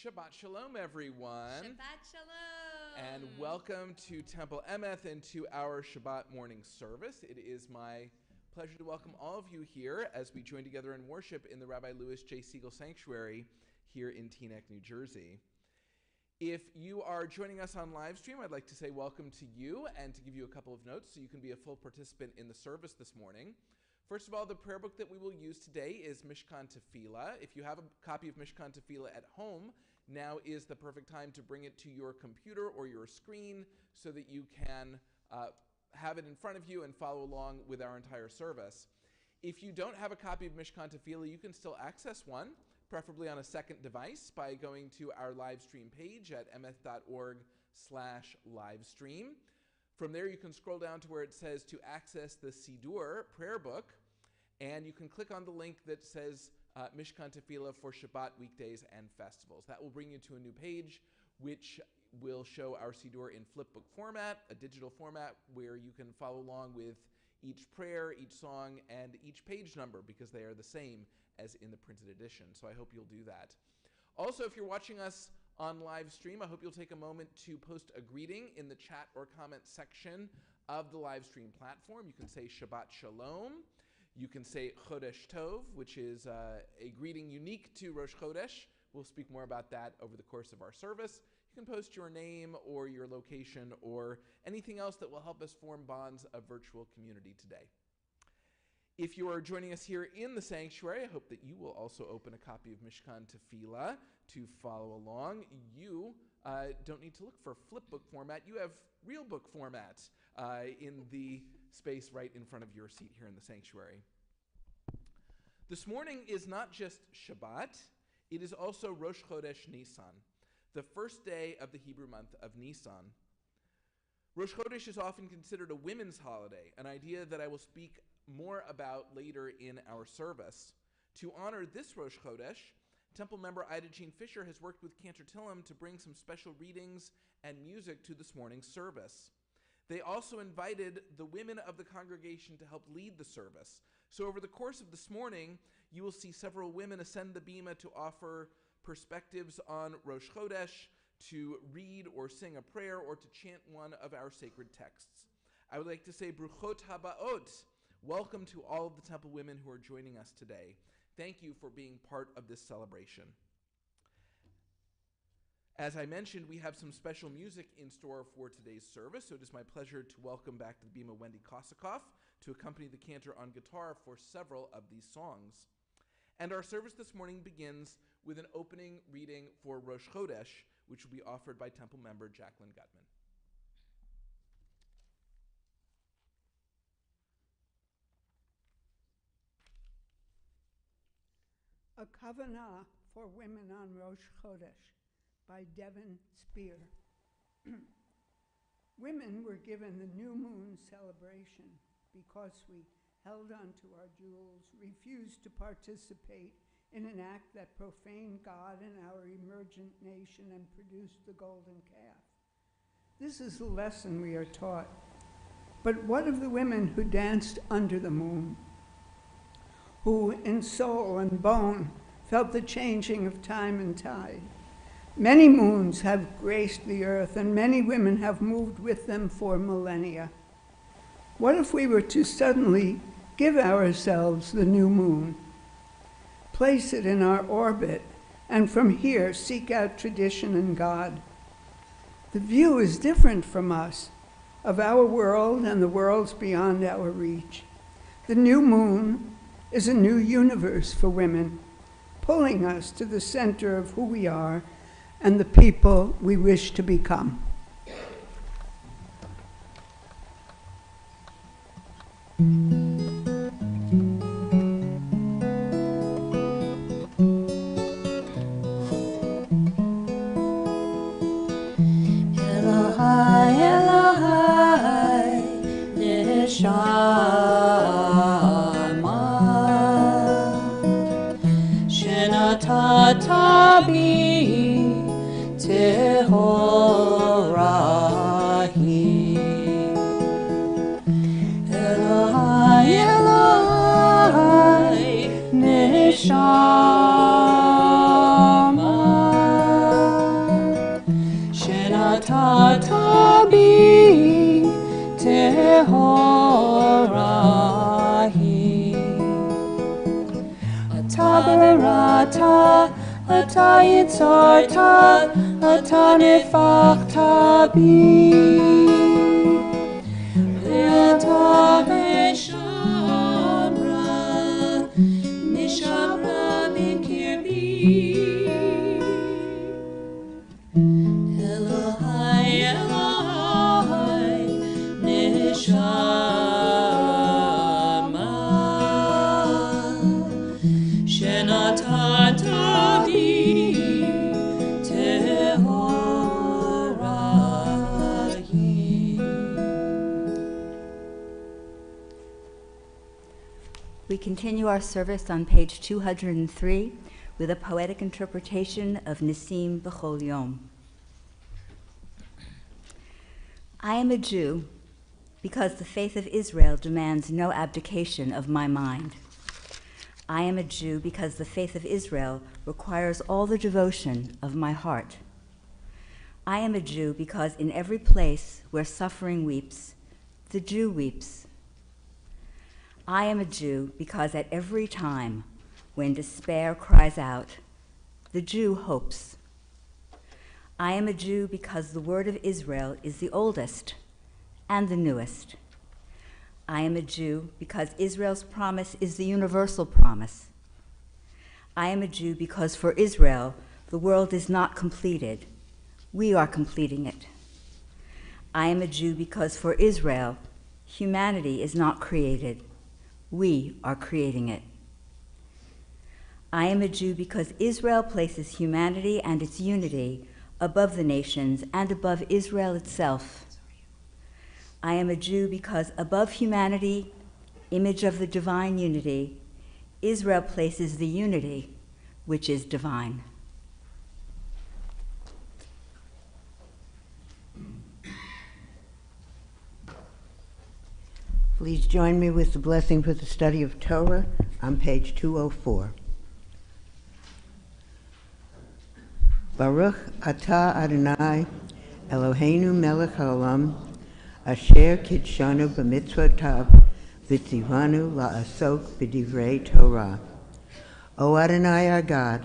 Shabbat Shalom, everyone. Shabbat Shalom. And welcome to Temple Emeth and to our Shabbat morning service. It is my pleasure to welcome all of you here as we join together in worship in the Rabbi Louis J. Siegel Sanctuary here in Teaneck, New Jersey. If you are joining us on live stream, I'd like to say welcome to you and to give you a couple of notes so you can be a full participant in the service this morning. First of all, the prayer book that we will use today is Mishkan Tefillah. If you have a copy of Mishkan Tefillah at home, now is the perfect time to bring it to your computer or your screen so that you can have it in front of you and follow along with our entire service. If you don't have a copy of Mishkan Tefillah, you can still access one, preferably on a second device, by going to our live stream page at emeth.org/livestream. From there, you can scroll down to where it says to access the Siddur prayer book, and you can click on the link that says Mishkan Tefillah for Shabbat weekdays and festivals. That will bring you to a new page, which will show our Siddur in flipbook format, a digital format where you can follow along with each prayer, each song, and each page number, because they are the same as in the printed edition. So I hope you'll do that. Also, if you're watching us on live stream, I hope you'll take a moment to post a greeting in the chat or comment section of the live stream platform. You can say Shabbat Shalom. You can say Chodesh Tov, which is a greeting unique to Rosh Chodesh. We'll speak more about that over the course of our service. You you can post your name or your location or anything else that will help us form bonds of virtual community today. If you are joining us here in the sanctuary, I hope that you will also open a copy of Mishkan Tefillah to follow along. You don't need to look for flipbook format. You have real book format in the space right in front of your seat here in the sanctuary. This morning is not just Shabbat, it is also Rosh Chodesh Nisan, the first day of the Hebrew month of Nisan. Rosh Chodesh is often considered a women's holiday, an idea that I will speak more about later in our service. To honor this Rosh Chodesh, Temple member Ida Jean Fisher has worked with Cantor Tillam to bring some special readings and music to this morning's service. They also invited the women of the congregation to help lead the service. So over the course of this morning, you will see several women ascend the bima to offer perspectives on Rosh Chodesh, to read or sing a prayer, or to chant one of our sacred texts. I would like to say Bruchot Habaot. Welcome to all of the Temple women who are joining us today. Thank you for being part of this celebration. As I mentioned, we have some special music in store for today's service, so it is my pleasure to welcome back to the bima Wendy Kosakoff to accompany the cantor on guitar for several of these songs. And our service this morning begins with an opening reading for Rosh Chodesh, which will be offered by Temple member Jacqueline Gutman. A Kavanah for Women on Rosh Chodesh by Devin Spear. Women were given the new moon celebration because we held on to our jewels, refused to participate in an act that profaned God and our emergent nation and produced the golden calf. This is the lesson we are taught. But what of the women who danced under the moon, who in soul and bone felt the changing of time and tide? Many moons have graced the earth, and many women have moved with them for millennia. What if we were to suddenly give ourselves the new moon, place it in our orbit, and from here seek out tradition and God? The view is different from us, of our world and the worlds beyond our reach. The new moon is a new universe for women, pulling us to the center of who we are and the people we wish to become. Elohai, Elohai, Neshama, Shenatata bi Tehorahi. Elohai, Elohai, Neshama, Shenatata bi Tehorahi. Ata berata, ata yitzarta, ata nefachta bi. Ve'ata mishamra mikirbi. Elohai, Elohai, Neshama, Shenatata bi Tehorahi. We continue our service on page 203 with a poetic interpretation of Nisim B'chol Yom. I am a Jew because the faith of Israel demands no abdication of my mind. I am a Jew because the faith of Israel requires all the devotion of my heart. I am a Jew because in every place where suffering weeps, the Jew weeps. I am a Jew because at every time when despair cries out, the Jew hopes. I am a Jew because the word of Israel is the oldest and the newest. I am a Jew because Israel's promise is the universal promise. I am a Jew because for Israel, the world is not completed. We are completing it. I am a Jew because for Israel, humanity is not created. We are creating it. I am a Jew because Israel places humanity and its unity above the nations and above Israel itself. I am a Jew because above humanity, image of the divine unity, Israel places the unity which is divine. Please join me with the blessing for the study of Torah on page 204. Baruch atah Adonai Eloheinu melech haolam asher kidshanu b'mitzvotav v'tzivanu la'asok b'divrei Torah. O Adonai our God,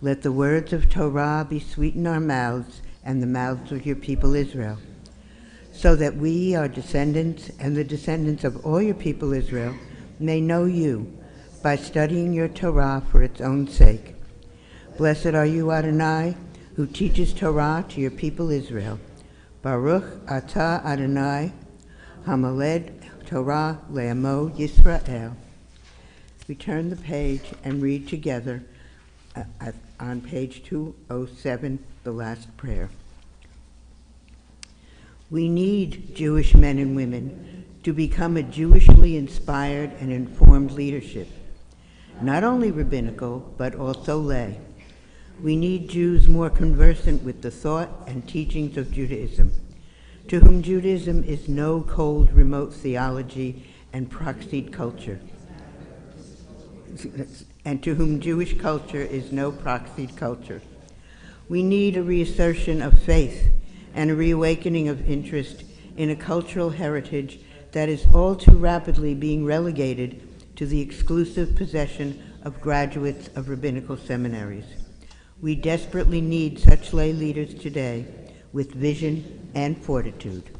let the words of Torah be sweet in our mouths and the mouths of your people Israel, so that we, our descendants, and the descendants of all your people Israel, may know you by studying your Torah for its own sake. Blessed are you, Adonai, who teaches Torah to your people Israel. Baruch atah Adonai, hameled Torah le'amo Yisrael. We turn the page and read together on page 207, the last prayer. We need Jewish men and women to become a Jewishly inspired and informed leadership, not only rabbinical, but also lay. We need Jews more conversant with the thought and teachings of Judaism, to whom Judaism is no cold, remote theology and proxied culture, and to whom Jewish culture is no proxied culture. We need a reassertion of faith and a reawakening of interest in a cultural heritage that is all too rapidly being relegated to the exclusive possession of graduates of rabbinical seminaries. We desperately need such lay leaders today with vision and fortitude.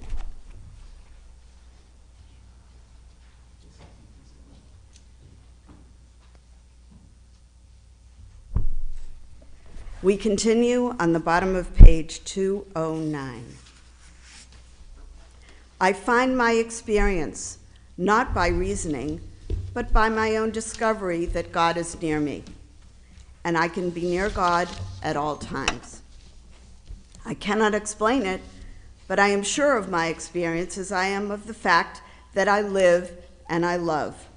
We continue on the bottom of page 209. I find my experience not by reasoning, but by my own discovery that God is near me, and I can be near God at all times. I cannot explain it, but I am sure of my experience as I am of the fact that I live and I love.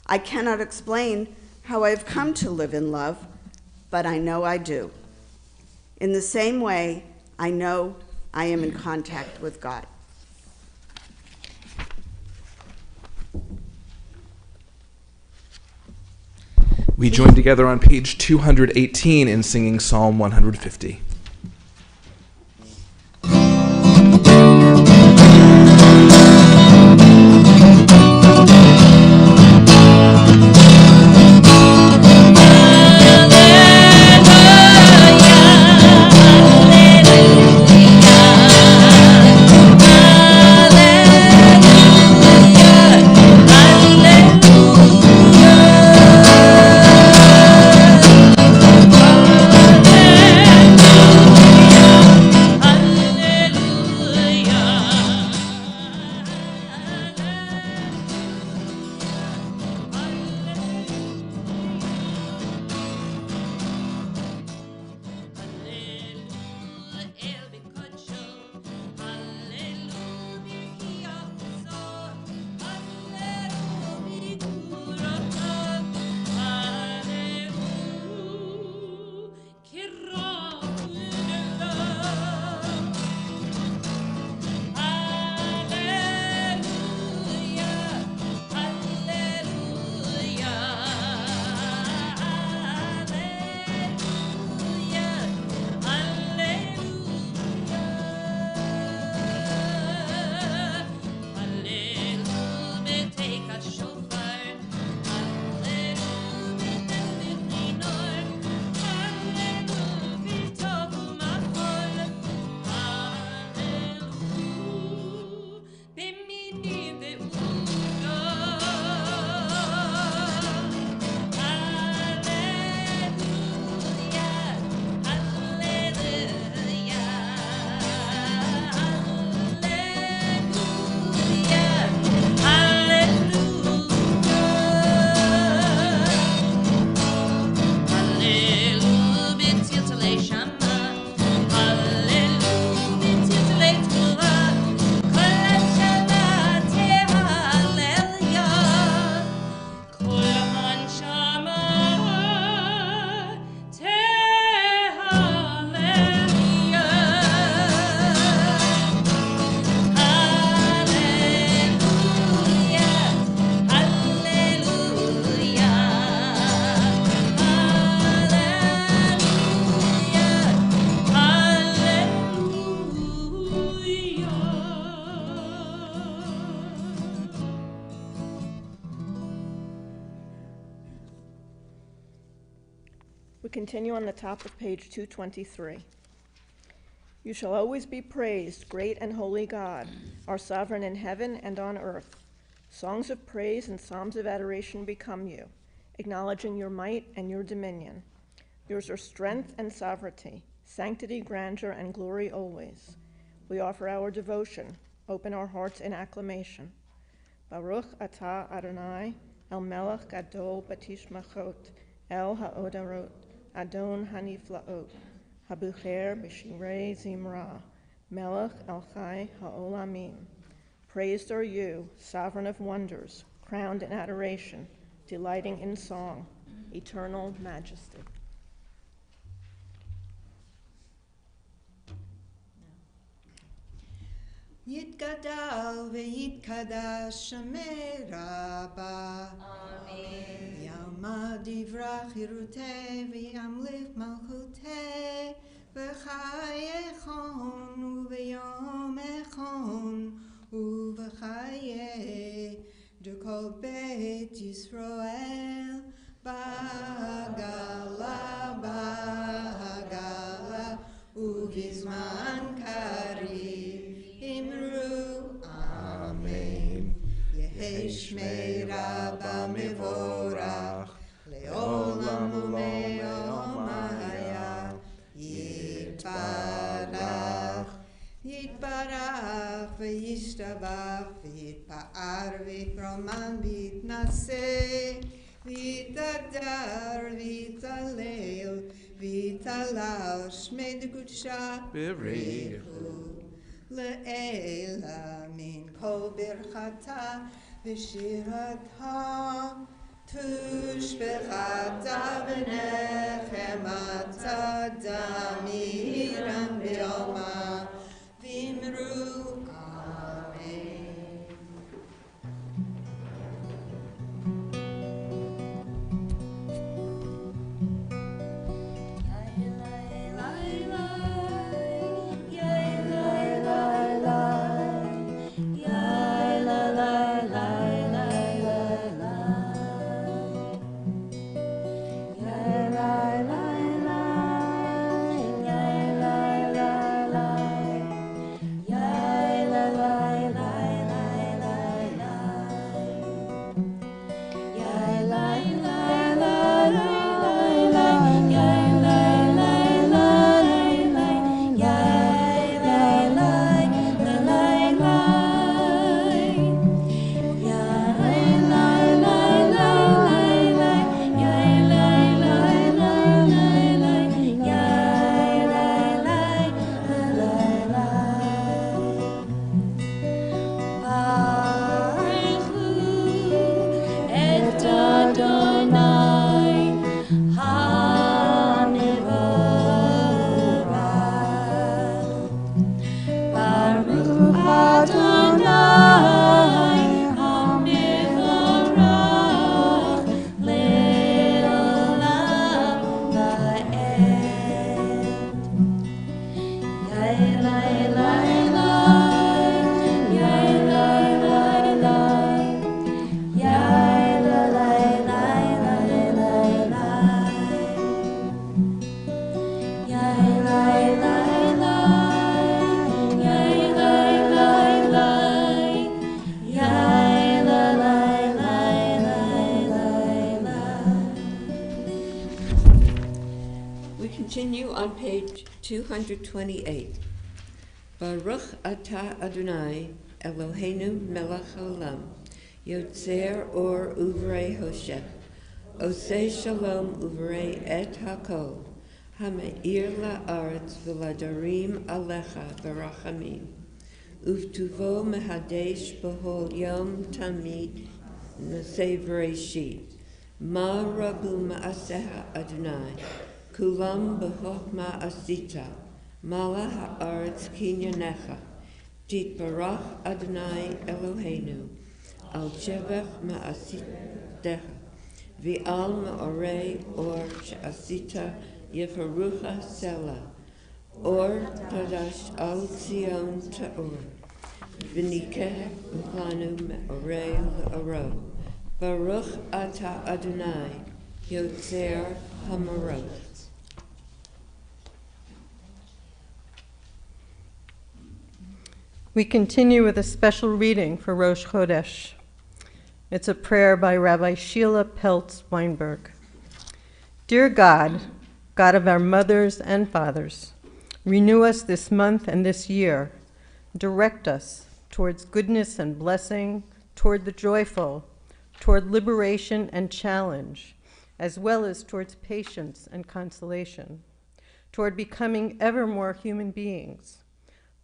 I cannot explain how I have come to live in love, but I know I do. In the same way, I know I am in contact with God. We join together on page 218 in singing Psalm 150. Hallelujah. We continue on the top of page 223. You shall always be praised, great and holy God, our sovereign in heaven and on earth. Songs of praise and psalms of adoration become you, acknowledging your might and your dominion. Yours are strength and sovereignty, sanctity, grandeur, and glory always. We offer our devotion, open our hearts in acclamation. Baruch atah Adonai, El Melech Gadol Batishmachot, El Ha'odarot, Adon Haniflaot, Habucher B'Shirei Zimra, Melech El Chai Ha'olamim. Praised are you, sovereign of wonders, crowned in adoration, delighting in song, eternal majesty. Yitgadal v'yitkadash Shemei Rabbah. Amen. Yalma divrach hirutei v'yamlich malchutei v'chayechon u'v'yom echon u'v'chayei d'kol Beit Yisrael b'hagala b'hagala u'vizman kariv Imru, Amen. Yehi Shmei Rabbah Mevorach, Leolam u'me'om haya, Yitbarach, Yitbarach, V'yishtabach, V'yitpa'ar, V'yitroman, V'yitnaseh, V'yitadar, V'yitalel, V'yitalal, Shmei D'Kudshah, B'richu. Le'ela min kol birchata v'shirata tushbechata v'nechemata damiran b'yoma v'imru Amen. Continue on page 228. Baruch atah Adonai Eloheinu melech haolam yotzer or uvrei hoshech oseh shalom uvrei et hakol hameir la'aretz v'ladarim alecha v'rachamim uvtuvo mehadesh b'hol yom tamid naseh v'reishit ma rabu ma'aseha Adonai Kulam b'chokhma asita, mala ha'aretz kinyanecha, titbarach Adonai Eloheinu, al shevach ma'asitecha, v'al ma'orei or she'asita yefarucha sela, or tadash al Zion ta'or, v'nikeh v'lanu ma'orei l'oro, Baruch atah Adonai, Yotzer Hamarot. We continue with a special reading for Rosh Chodesh. It's a prayer by Rabbi Sheila Peltz Weinberg. Dear God, God of our mothers and fathers, renew us this month and this year. Direct us towards goodness and blessing, toward the joyful, toward liberation and challenge, as well as towards patience and consolation, toward becoming ever more human beings.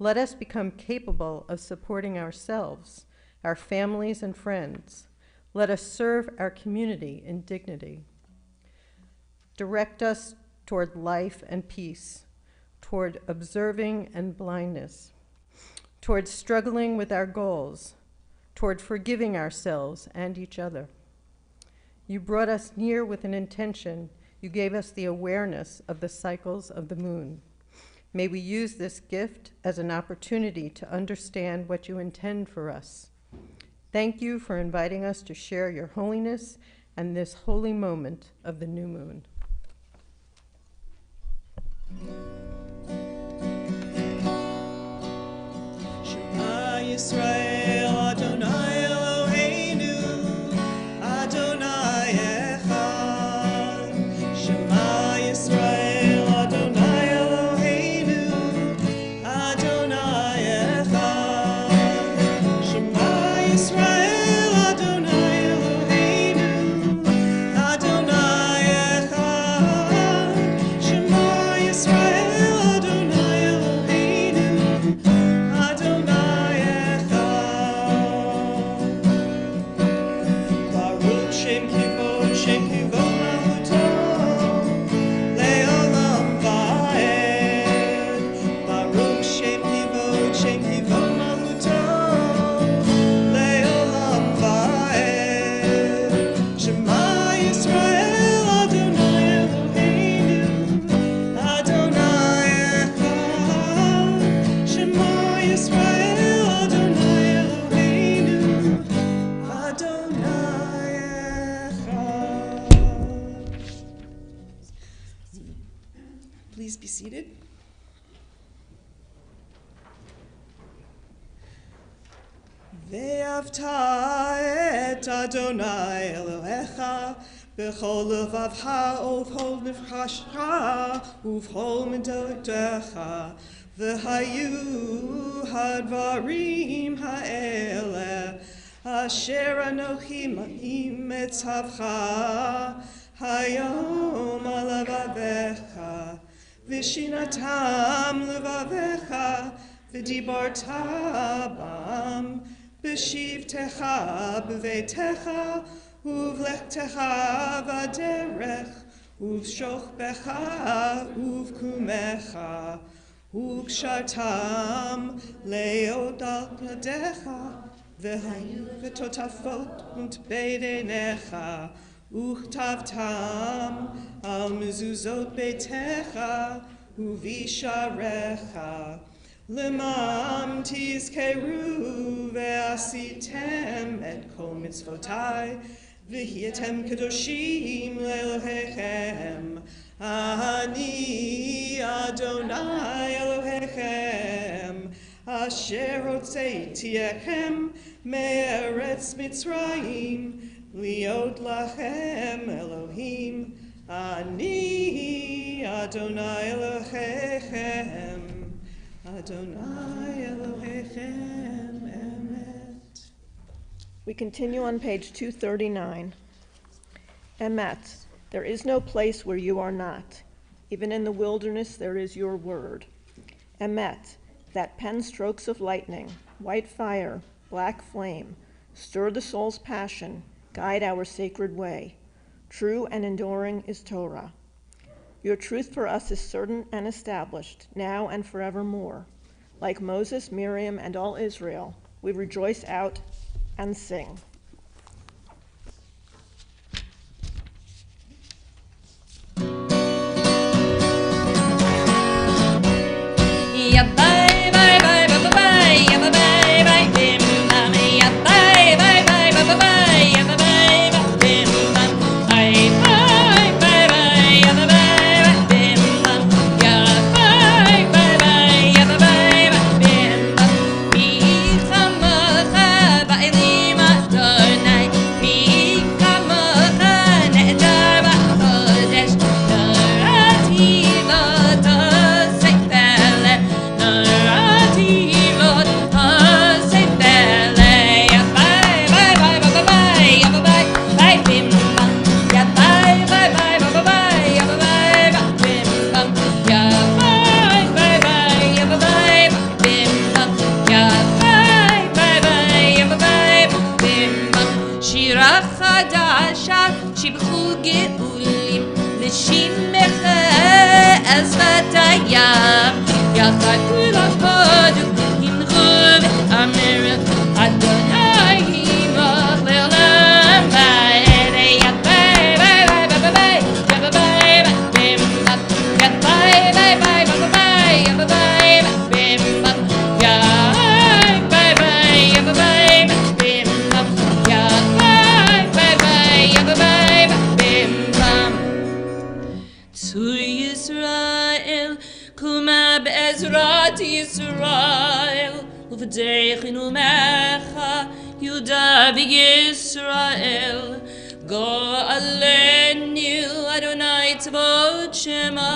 Let us become capable of supporting ourselves, our families and friends. Let us serve our community in dignity. Direct us toward life and peace, toward observing and blindness, toward struggling with our goals, toward forgiving ourselves and each other. You brought us near with an intention. You gave us the awareness of the cycles of the moon. May we use this gift as an opportunity to understand what you intend for us. Thank you for inviting us to share your holiness and this holy moment of the new moon. Shema Yisrael Adonai Eloheinu Adonai Echad. Shema Yisrael Adonai Eloheinu Adonai Echad. Shema Yisrael Adonai Eloheinu Adonai Echad. Shema Yisrael Adonai Eloheinu Adonai Echad. Baruch Shem Kivod Mahuto Le'olam Va'ed. Baruch Shem Kivod Mahuto Le'olam Va'ed. Shema Yisrael Adonai Eloheinu Adonai Echad. Shema Yisrael Adonai Eloheinu Adonai Echad. Please be seated. Ve'avta et Adonai Elohecha b'chol levavcha uv'chol nefashcha uv'chol midotecha v'hayu hadvarim ha'eleh asher anochi mitzavcha hayom alavavecha v'shinatam levavecha v'dibarta bam b'shivtecha b'veitecha uv'lechtecha v'aderech uv'shochbecha uv'kumecha uv'kshartam leodadecha v'hayu v'totafot u'tbeidenecha uchtavtam al mezuzot beitecha uvisharecha lemam tizkeru ve'asitem et kol mitzvotai v'hietem kadoshim le'Elohechem ani Adonai Elohechem asher hotzeiti echem me'eretz Mitzrayim liot lachem Elohim ani Adonai Elohechem Adonai Elohechem Emet. We continue on page 239. Emet, there is no place where you are not. Even in the wilderness there is your word. Emet, that pen strokes of lightning, white fire, black flame, stir the soul's passion, guide our sacred way. True and enduring is Torah. Your truth for us is certain and established, now and forevermore. Like Moses, Miriam, and all Israel, we rejoice out and sing. Be Ezrat Yisrael, Uvdeichinu Mecha, Yuda v'Yisrael, Go Alenu Adonai Tzvot Shema,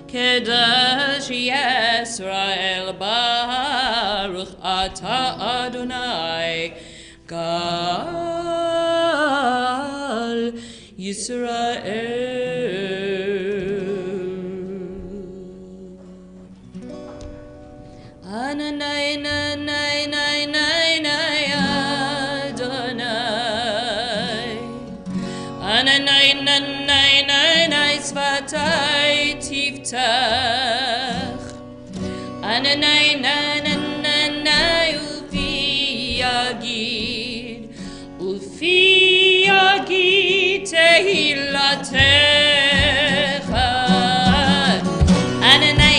Kedash Yisrael, Baruch Ata Adonai, Gal Yisrael. Ananai, nanai, nai, nai, nai, Adonai. Ananai, nanai, nai, nai, Svatai Tiftach. Ananai, nanai, nai, Ufi Yagid. Ufi Yagid Tehilatecha. Ananai,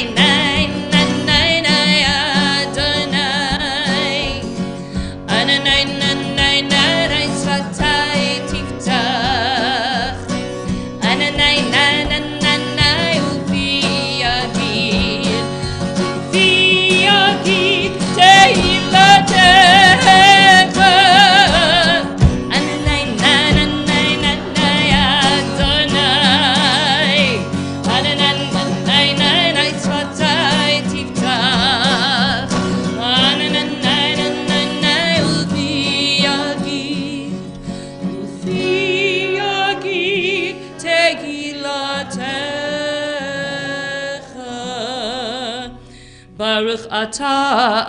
Baruch Ata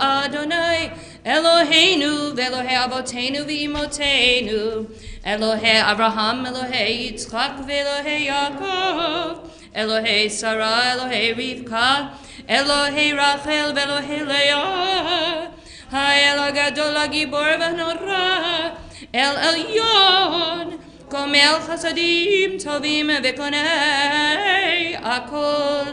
Adonai Eloheinu v'Elohei Avotenu v'Imotenu Elohei Abraham, Elohei Yitzchak v'Elohei Yaakov Elohei Sarah, Elohei Rivka Elohei Rachel v'Elohei Leah Ha'el HaGadol HaGibor v'Hanora El Elyon Komel Chasadim Tovim v'Konei Akol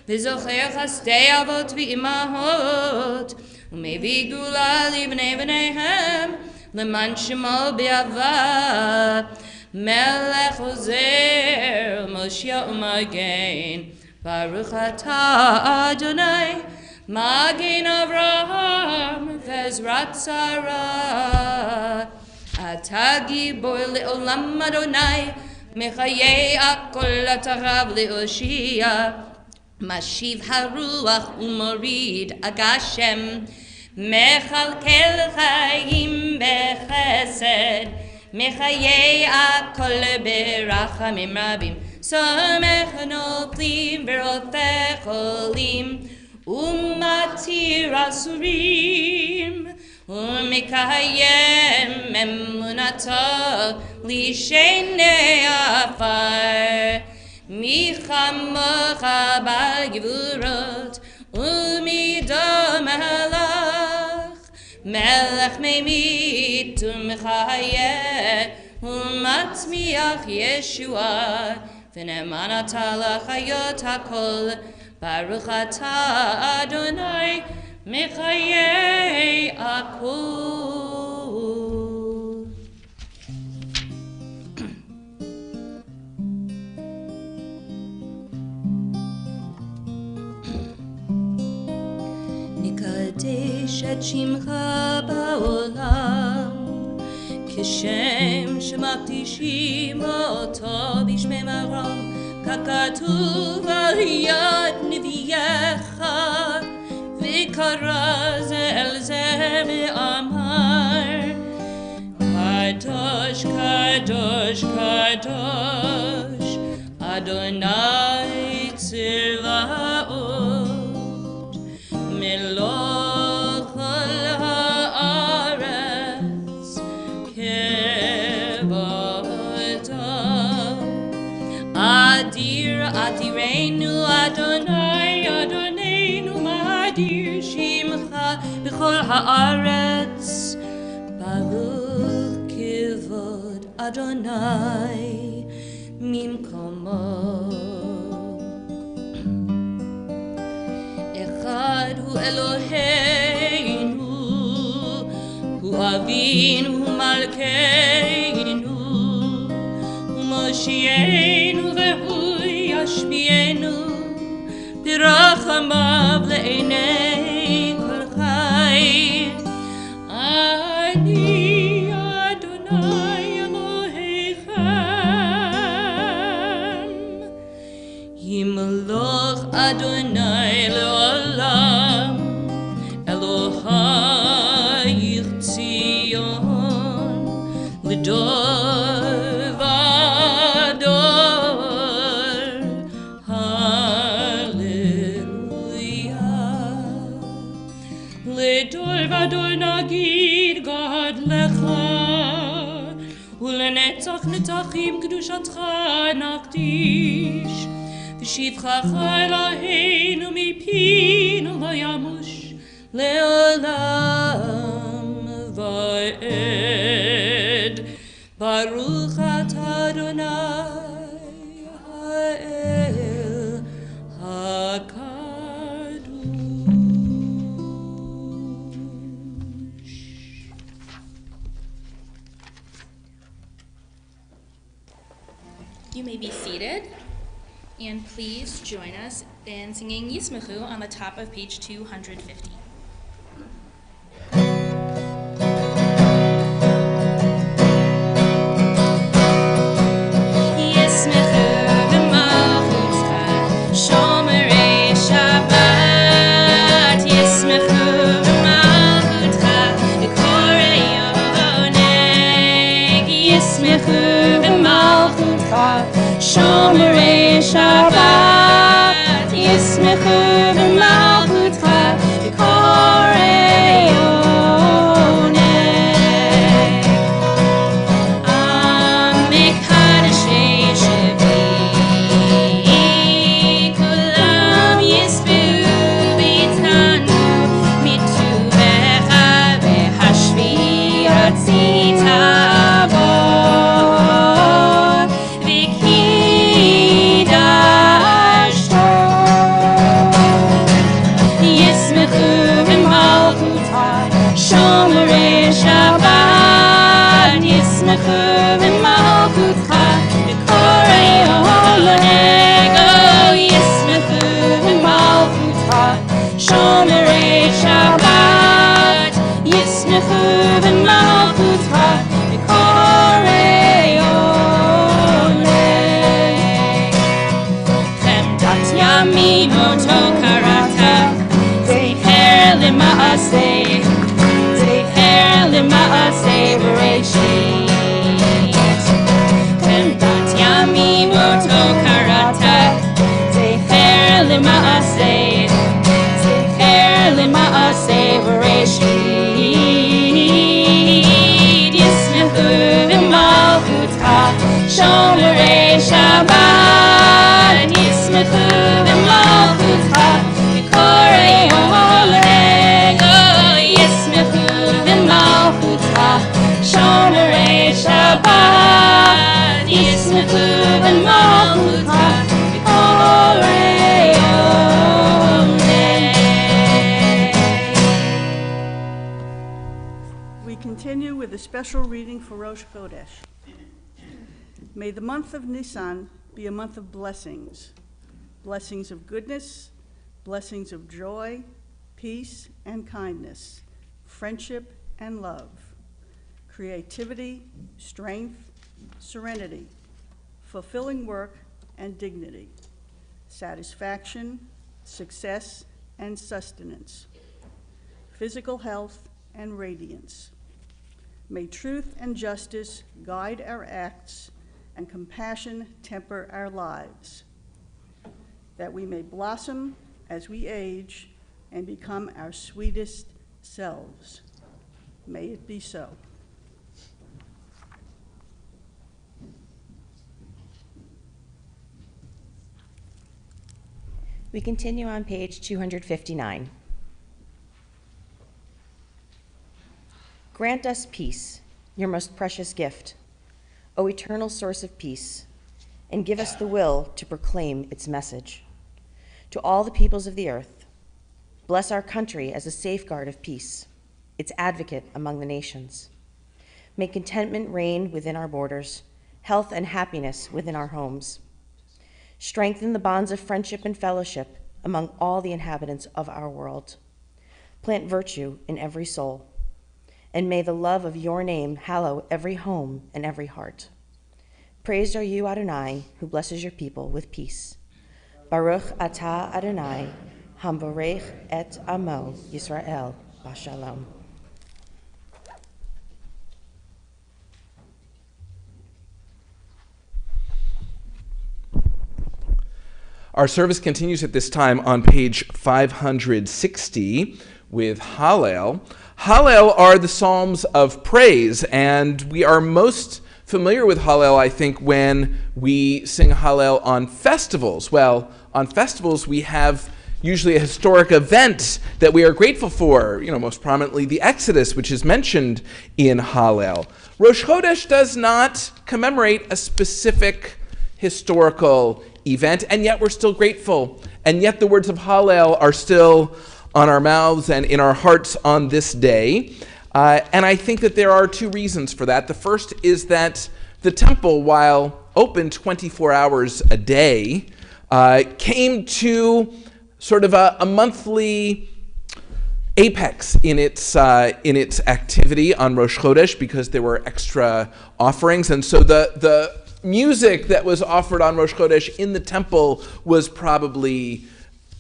V'zocher chasdei avot v'imahot U'mevi gula libnei b'neihem L'man shemo b'ava Melech ozer Moshe u'magen Baruch Ata Adonai Magen Avraham V'ezrat Sarah Ata gibor le'olam Adonai Mechayei akol atarav le'oshia Mashiv haruach umorid agashem Mechalkel chayim bechesed Mechayei akol berachamim rabim Samech noplim verotech olim Umatir asurim Umikayem emunata Lishenei afar Michamocha b'gvurot u'midam halach Melech meimit u'mechayeh u'matzmiach Yeshua V'ne'eman ata l'chayot hakol Baruch ata Adonai mechayeh akol. Nikadesh et shimcha ba'olam Kishem shemakdishim oto b'shmei maram Kakatuv al yad neviyecha V'karaz el zeh ve'amar Kadosh, Kadosh, Kadosh Adonai Tzvaot Meloch al haaretz kevodo Adir, Adirenu, Adonai, Adoneinu, Ma'ad Adir Shimcha B'chol haaretz. Baruch Kivod Adonai Mimkomo. Echad hu Eloheinu, hu Avinu, hu Malkeinu, hu Moshienu vehu Yashmienu, Birachamav le'enei kol chai. Ani Adonai Elohechem, Yimloch Adonai le'olam, Elohai Tzion, L'dor v'ador, Hallelujah. L'dor v'ador nagid God lecha, Ulenetzach netachim kedushatcha nakdish, V'shivchacha Eloheinu mipinu lo yamush, Le'olam va'ed. Baruch atah Adonai ha'el hakadosh. You may be seated, and please join us in singing Yismechu on the top of page 250. Yismechu b'malchutcha, shomerei Shabbat. Yismechu b'malchutcha, b'korei oneg. Yismechu b'malchutcha, shomerei Shabbat. Yismechu b'malchutcha, b'korei oneg. Amekadashei shevi, kulam yisbehu v'yitanu mituvecha v'hashvi atzita bo v'kidashto. Yismechu b'malchutcha, shomerei Shabbat. Yismechu b'malchutcha, b'korei oneg. Oh, Yismechu b'malchutcha, shomerei Shabbat. Yismechu b'malchutcha, b'korei oneg. Chemdat yamim oto karata, zeher lema'aseh, zeher lema'aseh b'reishit. Chemdat yamim oto karata, zeher lema'aseh, zeher lema'aseh b'reishit. Yismechu b'malchutcha, shomerei Shabbat. Yismechu b'malchutcha, b'korei oneg. Oh, Yismechu b'malchutcha, shomerei Shabbat. Yismechu b'malchutcha, b'korei oneg. We continue with a special reading for Rosh Chodesh. May the month of Nisan be a month of blessings, blessings of goodness, blessings of joy, peace and kindness, friendship and love, creativity, strength, serenity, fulfilling work and dignity, satisfaction, success and sustenance, physical health and radiance. May truth and justice guide our acts and compassion temper our lives, that we may blossom as we age and become our sweetest selves. May it be so. We continue on page 259. Grant us peace, your most precious gift, O eternal source of peace, and give us the will to proclaim its message. To all the peoples of the earth, bless our country as a safeguard of peace, its advocate among the nations. May contentment reign within our borders, health and happiness within our homes. Strengthen the bonds of friendship and fellowship among all the inhabitants of our world. Plant virtue in every soul, and may the love of your name hallow every home and every heart. Praised are you, Adonai, who blesses your people with peace. Baruch atah Adonai, hamvorech et amo Yisrael b'shalom. Our service continues at this time on page 560 with Hallel. Hallel are the Psalms of praise, and we are most familiar with Hallel, I think, when we sing Hallel on festivals. Well, on festivals we have usually a historic event that we are grateful for, most prominently the Exodus, which is mentioned in Hallel. Rosh Chodesh does not commemorate a specific historical event, and yet we're still grateful. And yet the words of Hallel are still on our mouths and in our hearts on this day. And I think that there are two reasons for that. The first is that the temple, while open 24 hours a day, came to sort of a monthly apex in its activity on Rosh Chodesh because there were extra offerings. And so the music that was offered on Rosh Chodesh in the temple was probably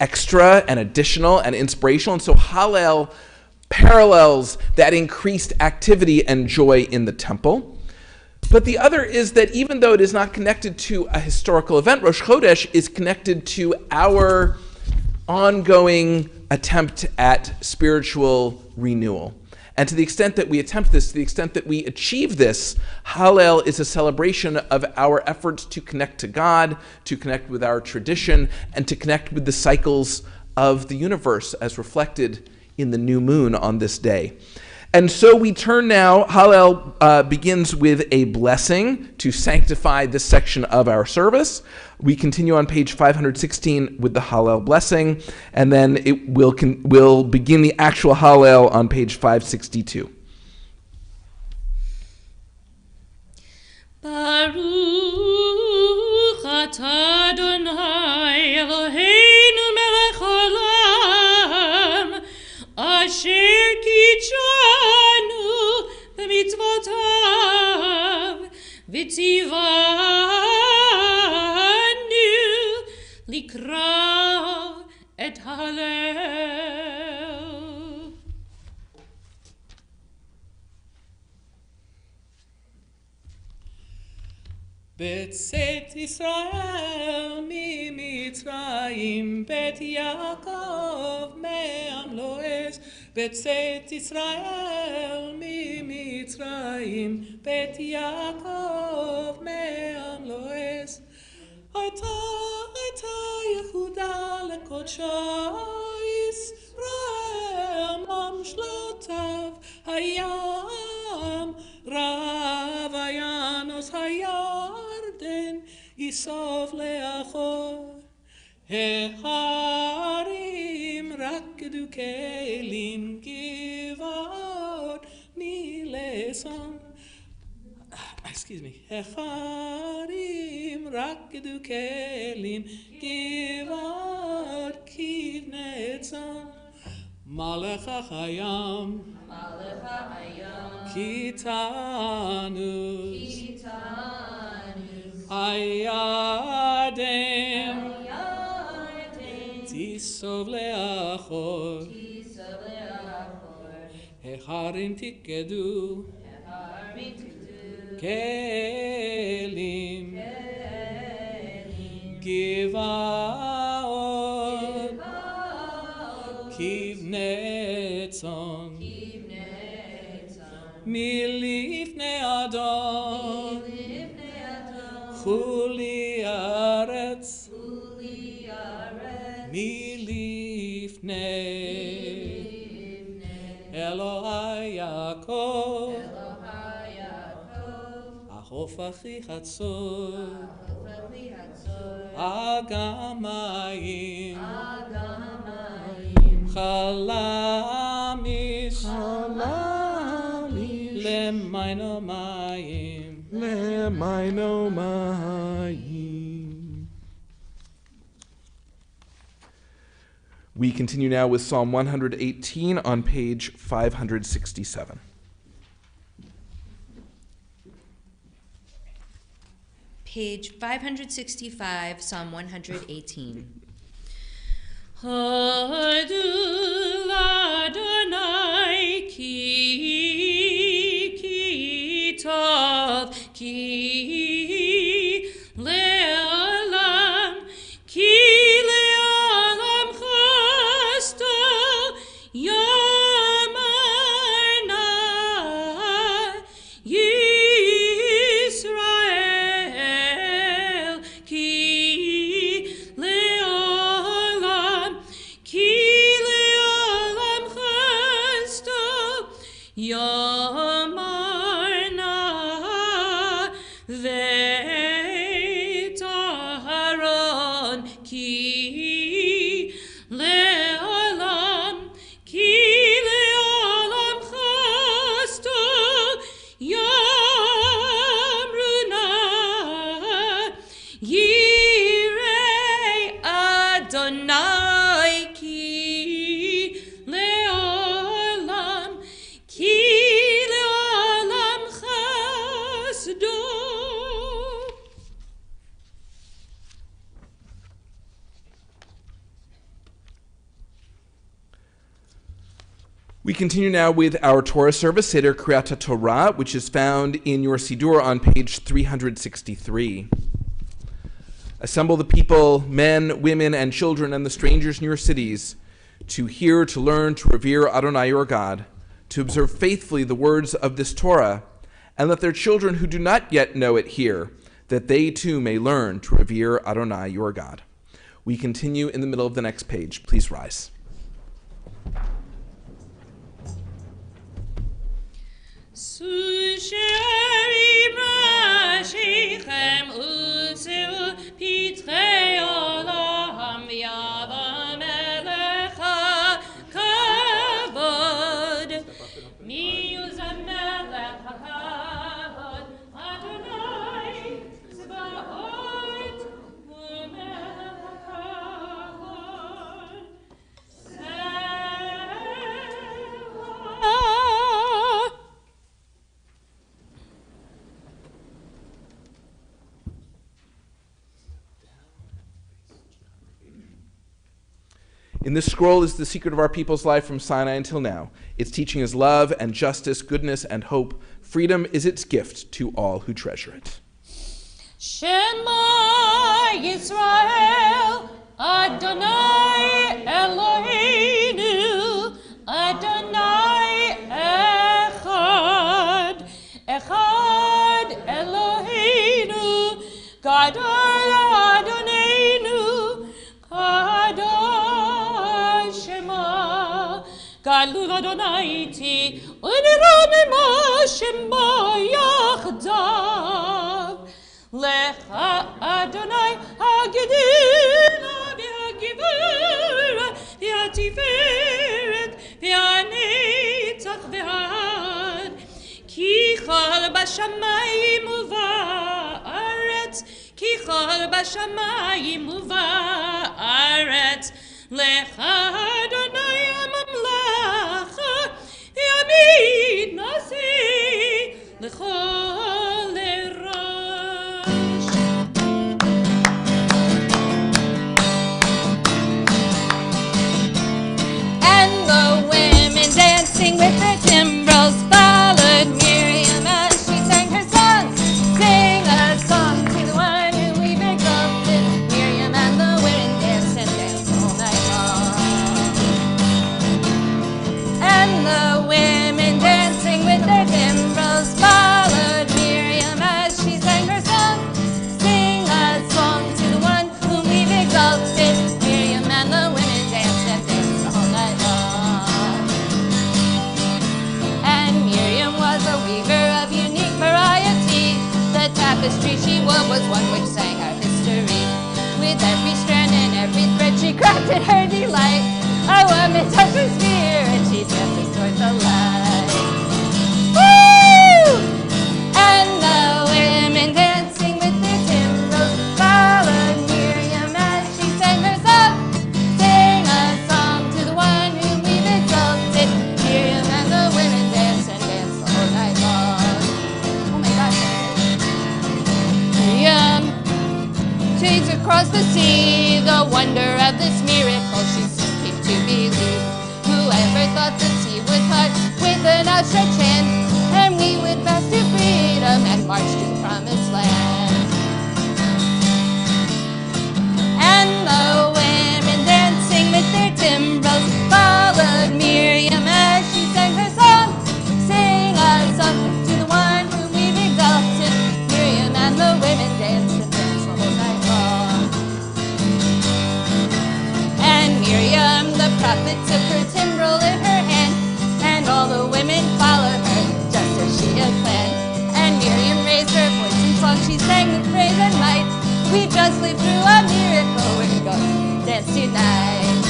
extra and additional and inspirational. And so Hallel parallels that increased activity and joy in the temple. But the other is that even though it is not connected to a historical event, Rosh Chodesh is connected to our ongoing attempt at spiritual renewal. And to the extent that we attempt this, to the extent that we achieve this, Hallel is a celebration of our efforts to connect to God, to connect with our tradition, and to connect with the cycles of the universe as reflected in the new moon on this day. And so we turn now, Hallel begins with a blessing to sanctify this section of our service. We continue on page 516 with the Hallel blessing, and then it will begin the actual Hallel on page 562. Baruch atah Adonai Eloheinu melech haolam, asher kitshanu b'mitzvotav v'tzivanu likra et Hallel. בצאת ישראל ממצרים, בית יעקב מעם לועז. בצאת ישראל ממצרים, בית יעקב מעם לועז. הייתה יהודה לקודשה, ישראל משלותיו. הים רב הינוס הירדן, יסוף לאחור. ההרים רקדו כלים, גבעות נילסון. Excuse me. ההרים רקדו כלים, גבעות כבני צאן. מלך הים, קיטנוס, הירדן, תיסוב לאחור, ההרים תקדו, כלים, גבעות, כבני צאן, מלפני אדון, חולי ארץ, מלפני אלוהי יעקב. Yaakov, החוף הכי חצור, אגמים, חלמיש, למיינו מים, למיינו mayim. We continue now with Psalm 118 on page 567. Page 565, Psalm 118. Hadul Adonai ki tov ki le'olam ki le'olam chasto yamarna Yisrael ki le'olam ki le'olam chasto yamarna Veit Aharon ki le'olam chasto yamruna Yirei Adonai ki le'olam chasdo. We continue now with our Torah service, Seder Kriyat Torah, which is found in your Siddur on page 363. Assemble the people, men, women, and children, and the strangers in your cities, to hear, to learn, to revere Adonai your God, to observe faithfully the words of this Torah, and let their children who do not yet know it hear, that they too may learn to revere Adonai your God. We continue in the middle of the next page. Please rise. Susherim Rashichem Uzu Pitrei Olam V'Yadam Elecha Kavod Mi Yuzam Elecha Kavod Adonai Tzbaot U'Melecha Kavod In this scroll is the secret of our people's life from Sinai until now. Its teaching is love and justice, goodness and hope. Freedom is its gift to all who treasure it. Shema Yisrael, Adonai Eloheinu, Adonai Echad, Echad Eloheinu, Gadol Adonenu, Kadosh Shema, Gadol Adonai Ti, U'Niromim Shema Yachdav. Lecha Adonai Hagedila v'Hagivura v'Hatiferet v'Hanetzach v'Had Ki chol b'shamayim uva'aretz Ki chol b'shamayim uva'aretz Lecha Adonai HaMamlacha v'Hamid Nasi L'chol dancing with the timbrels followed Miriam as she sang her song. Sing a song to the one who we beloved. Miriam and the women danced and danced all night long. it touch her spirit, she dances toward the light. Woo! And the women dancing with their timbrels followed Miriam as she sang her song. Sing a song to the one whom we've exalted. Miriam and the women danced and danced the whole night long. Oh my gosh. Miriam takes across the sea the wonder of this miracle she soon came to believe. Whoever thought the sea would part with an outstretched hand, and we would pass to freedom and march to the promised land. And the women dancing with their timbrels followed Miriam as she sang her song. Sing a song to the one whom we've exalted. Miriam and the women danced and danced the whole night long. And Miriam the prophet took her timbrel in her hand, and all the women followed her just as she had planned. And Miriam raised her voice in song, she sang with praise and might. We just lived through a miracle, we're going to dance tonight.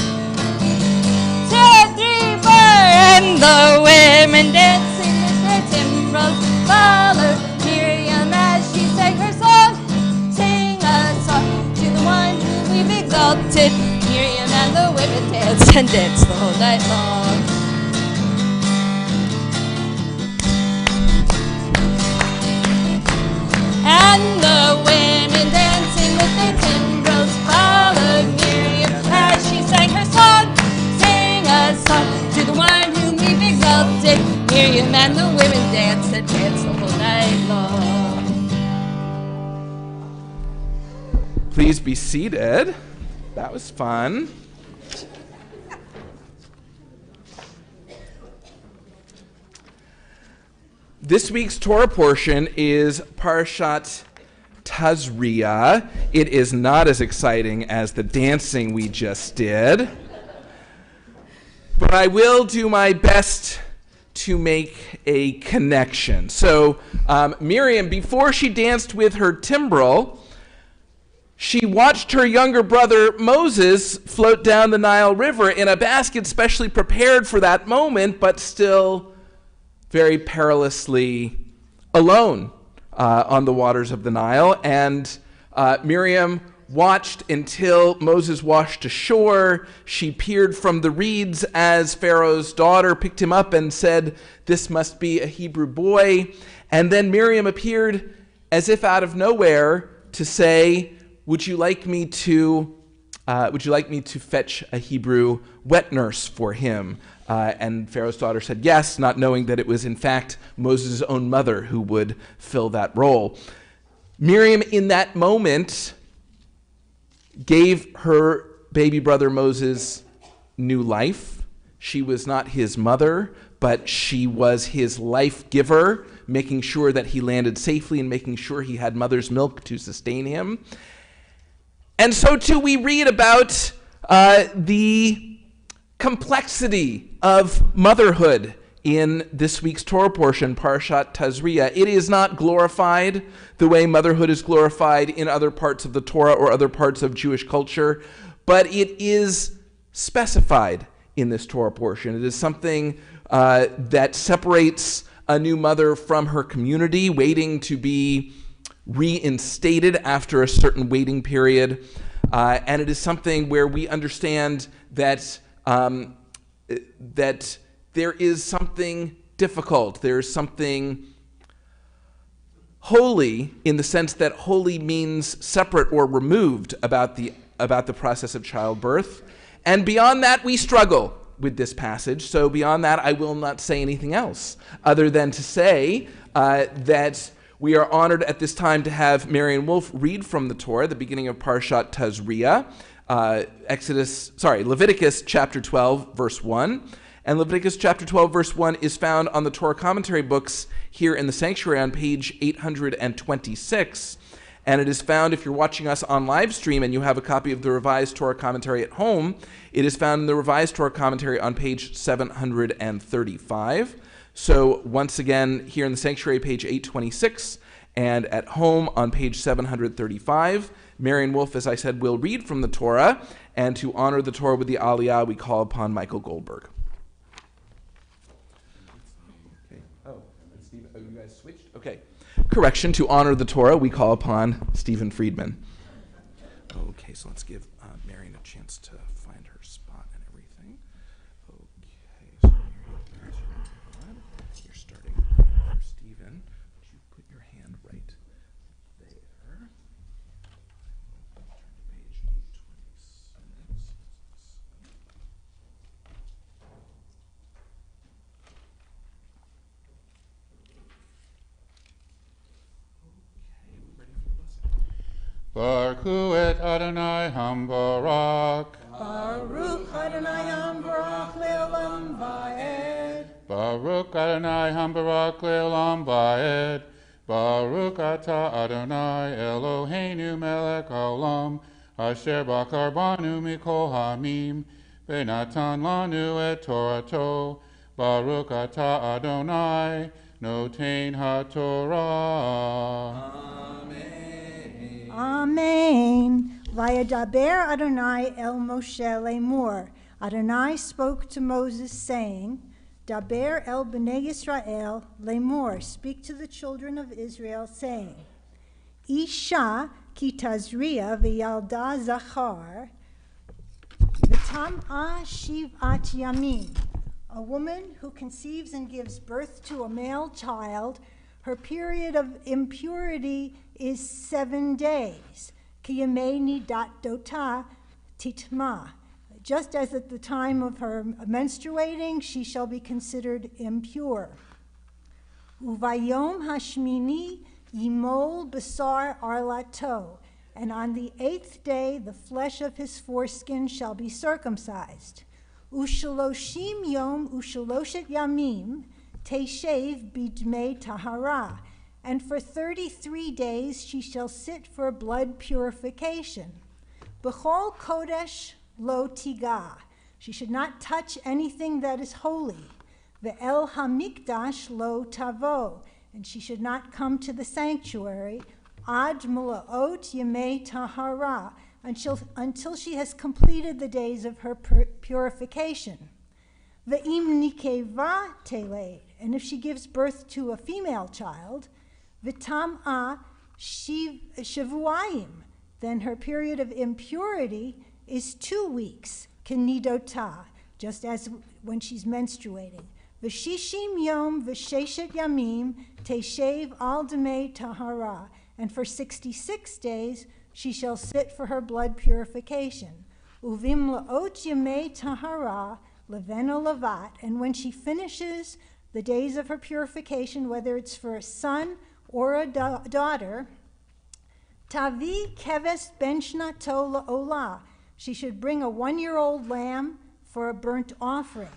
2, 3, 4, and the women dancing with their timbrels followed Miriam as she sang her song. Sing a song to the one whom we've exalted. Miriam and the women danced and danced the whole night long. And the women dancing with their timbrels followed Miriam as she sang her song. Sing a song to the one whom we've exalted. Miriam and the women danced and danced the whole night long. Please be seated. That was fun. This week's Torah portion is Parashat Tazria. It is not as exciting as the dancing we just did, but I will do my best to make a connection. So Miriam, before she danced with her timbrel, she watched her younger brother Moses float down the Nile River in a basket specially prepared for that moment, but still very perilously alone on the waters of the Nile. And Miriam watched until Moses washed ashore. She peered from the reeds as Pharaoh's daughter picked him up and said, "This must be a Hebrew boy." And then Miriam appeared as if out of nowhere to say, Would you like me to fetch a Hebrew wet nurse for him? And Pharaoh's daughter said yes, not knowing that it was in fact Moses' own mother who would fill that role. Miriam, in that moment, gave her baby brother Moses new life. She was not his mother, but she was his life giver, making sure that he landed safely and making sure he had mother's milk to sustain him. And so, too, we read about the complexity of motherhood in this week's Torah portion, Parashat Tazria. It is not glorified the way motherhood is glorified in other parts of the Torah or other parts of Jewish culture, but it is specified in this Torah portion. It is something that separates a new mother from her community, waiting to be reinstated after a certain waiting period, and it is something where we understand that that there is something difficult, there is something holy, in the sense that holy means separate or removed about the process of childbirth, and beyond that we struggle with this passage. So beyond that, I will not say anything else other than to say that we are honored at this time to have Marion Wolf read from the Torah, the beginning of Parashat Tazria, Leviticus chapter 12, verse 1. And Leviticus chapter 12, verse 1 is found on the Torah commentary books here in the sanctuary on page 826. And it is found, if you're watching us on live stream and you have a copy of the revised Torah commentary at home, it is found in the revised Torah commentary on page 735. So once again, here in the sanctuary, page 826, And at home on page 735, Marion Wolf, as I said, will read from the Torah. And to honor the Torah with the Aliyah, we call upon Michael Goldberg. Okay. Oh, Steve, you guys switched? Okay. Correction, to honor the Torah, we call upon Stephen Friedman. Okay, so let's give Marion a chance to find her spot and everything. Okay, so you're starting for Stephen. Would you put your hand right there? Turn to page 826. Okay, we're ready for the blessing. Baruch et Adonai Hambarak. Baruch Adonai Hambarak le'olam va'ed. Baruch Adonai Hambarak le'olam va'ed. Baruch atah Adonai Eloheinu melech haolam, asher bachar banu mikol hamim, ve'natan lanu et Torato. Baruch atah Adonai noten haTorah. Amen. Vayadaber Adonai el Moshe lemor. Adonai spoke to Moses, saying, Daber el bnei Yisrael lemor. Speak to the children of Israel, saying, Isha ki tazria v'yalda zachar v'tam'a shivat yamim. A woman who conceives and gives birth to a male child, her period of impurity is 7 days. Ki yamei nidat dota titma. Just as at the time of her menstruating, she shall be considered impure. Uvayom hashmini yimol basar arlato. And on the 8th day, the flesh of his foreskin shall be circumcised. Ushaloshim yom ushaloshet yamim teshev bidmei tahara. And for 33 days she shall sit for blood purification. B'chol kodesh lo tiga. She should not touch anything that is holy. Ve'el hamikdash lo tavo. And she should not come to the sanctuary. Ad mulaot yemei tahara. Until she has completed the days of her purification. Ve'im nikeva teled. And if she gives birth to a female child, v'tam'a shavuayim, then her period of impurity is 2 weeks, kenidota, just as when she's menstruating. V'shishim yom v'sheshet yamim teshev al demei tahara, and for 66 days she shall sit for her blood purification. Uvim la'ot yemei tahara leveno lavat, and when she finishes the days of her purification, whether it's for a son or a daughter, tavi keves ben shnato la'olah, she should bring a 1-year-old lamb for a burnt offering.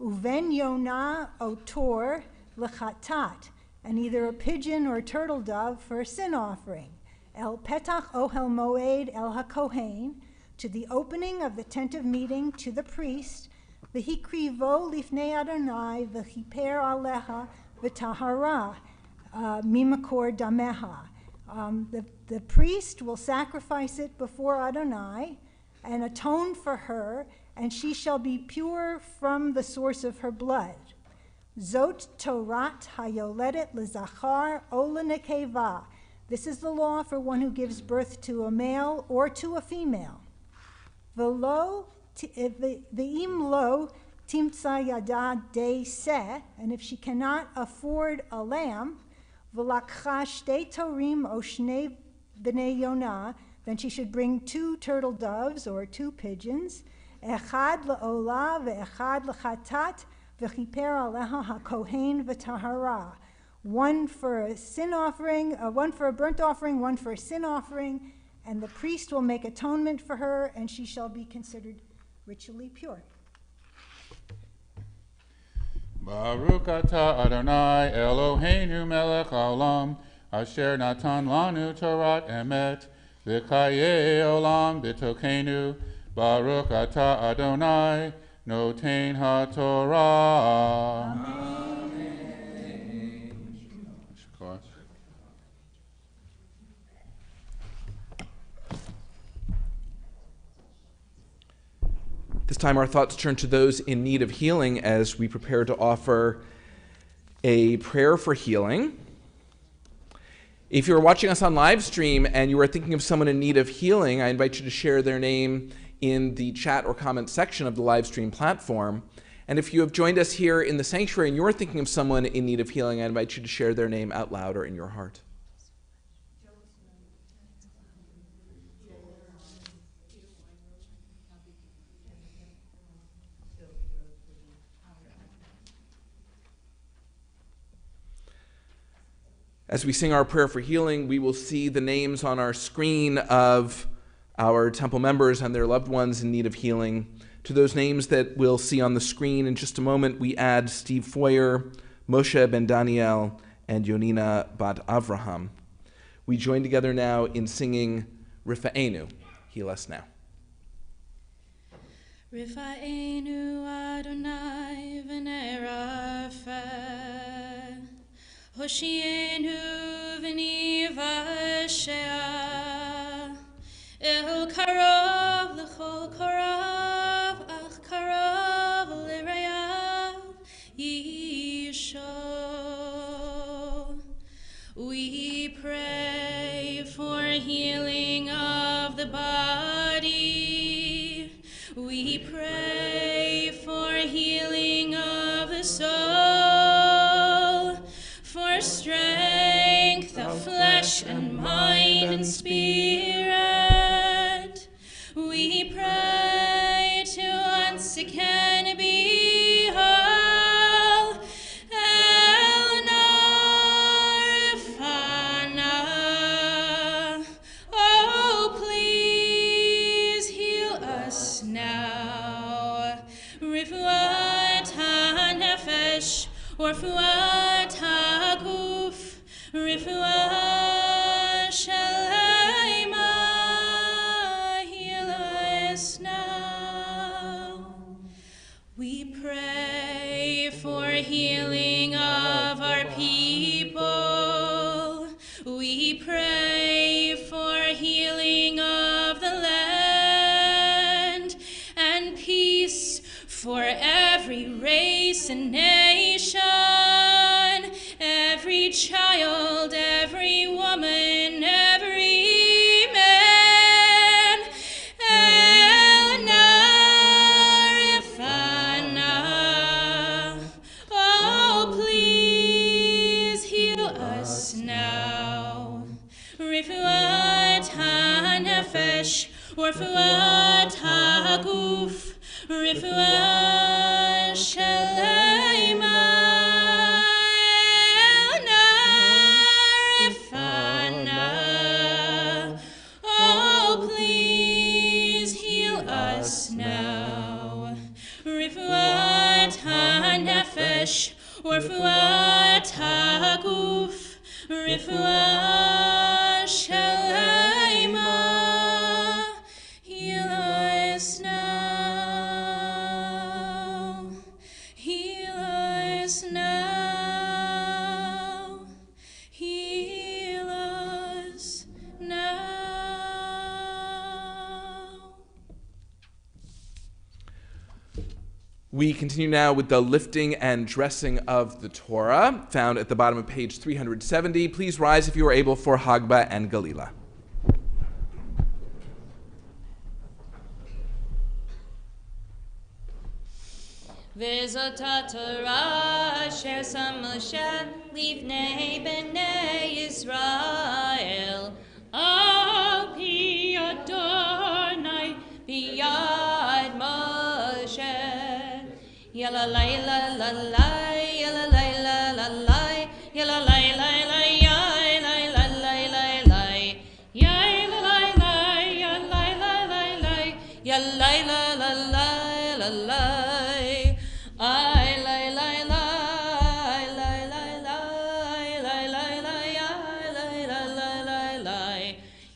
Uven yonah otor lechatat, and either a pigeon or a turtle dove for a sin offering. El petach ohel moed el hakohen, to the opening of the tent of meeting, to the priest. V'hikrivo lifnei Adonai v'chiper aleha v'tahara mimakor dameha. The priest will sacrifice it before Adonai and atone for her, and she shall be pure from the source of her blood. Zot Torat hayoledet lezachar o lenekeva. This is the law for one who gives birth to a male or to a female. V'lo V'im lo timtza yada de se, and if she cannot afford a lamb, v'lakcha shtei torim o shnei b'nei yonah, then she should bring 2 turtle doves or 2 pigeons, echad la'olah ve'echad l'chatat v'chiper aleha hakohen v'tahara. 1 for a sin offering, 1 for a burnt offering, 1 for a sin offering, and the priest will make atonement for her, and she shall be considered ritually pure. Baruch atah Adonai Eloheinu melech haolam, asher natan lanu Torah Emeth, v'chayei olam b'tokenu. Baruch atah Adonai noten haTorah. Amen. This time our thoughts turn to those in need of healing as we prepare to offer a prayer for healing. If you're watching us on live stream and you are thinking of someone in need of healing, I invite you to share their name in the chat or comment section of the live stream platform. And if you have joined us here in the sanctuary and you're thinking of someone in need of healing, I invite you to share their name out loud or in your heart. As we sing our prayer for healing, we will see the names on our screen of our temple members and their loved ones in need of healing. To those names that we'll see on the screen in just a moment, we add Steve Foyer, Moshe ben Daniel, and Yonina bat Avraham. We join together now in singing Rifa'enu, Heal Us Now. Rifa'enu Adonai v'nei rafeh, Hoshienu v'ni v'ashea, El karov l'chol karov, ach karov l'rayav yisho. We pray for healing of the body. We pray for healing of the soul, for strength of flesh and mind and spirit. We pray to once again be whole. El Narifana. Oh, please heal us now. Rifuat HaNefesh, or Fuat HaGuf, Rifuat Shalema, heal us now. We pray for healing of our people. We pray for healing of the land and peace for every race and nation, every child, every woman, every man. El Narifana. Oh, please heal us now. Rifuat HaNefesh, or Fuat HaGuf, Rifuat Shalema. El Narifana. Oh, please heal us now. Rifuat HaNefesh, or Fuat HaGuf, Rifuat Shalema. Heal us now. Heal us now. Heal us now. We continue now with the lifting and dressing of the Torah, found at the bottom of page 370. Please rise if you are able for Hagba and Galila. וזאת התורה אשר שם משה לפני בני ישראל, על פי אדוני ביד משה. ילה לילה ללי, ילה לילה ללי, ילה לילה ללי, ילה לילה ללי, ילה לילה ללי, ילה לילה ללי. I lay lay lay lay lay lay lay lay lay lay lay lay lay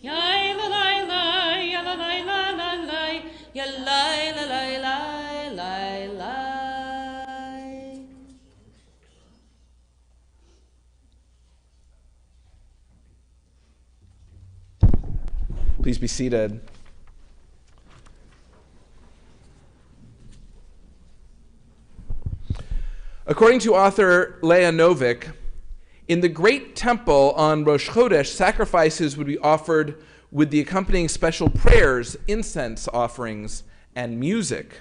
yay la lay lay ya la lay la la lay ya lay la lay lay lay lay. Please be seated. According to author Leah Novick, in the great temple on Rosh Chodesh, sacrifices would be offered with the accompanying special prayers, incense offerings, and music.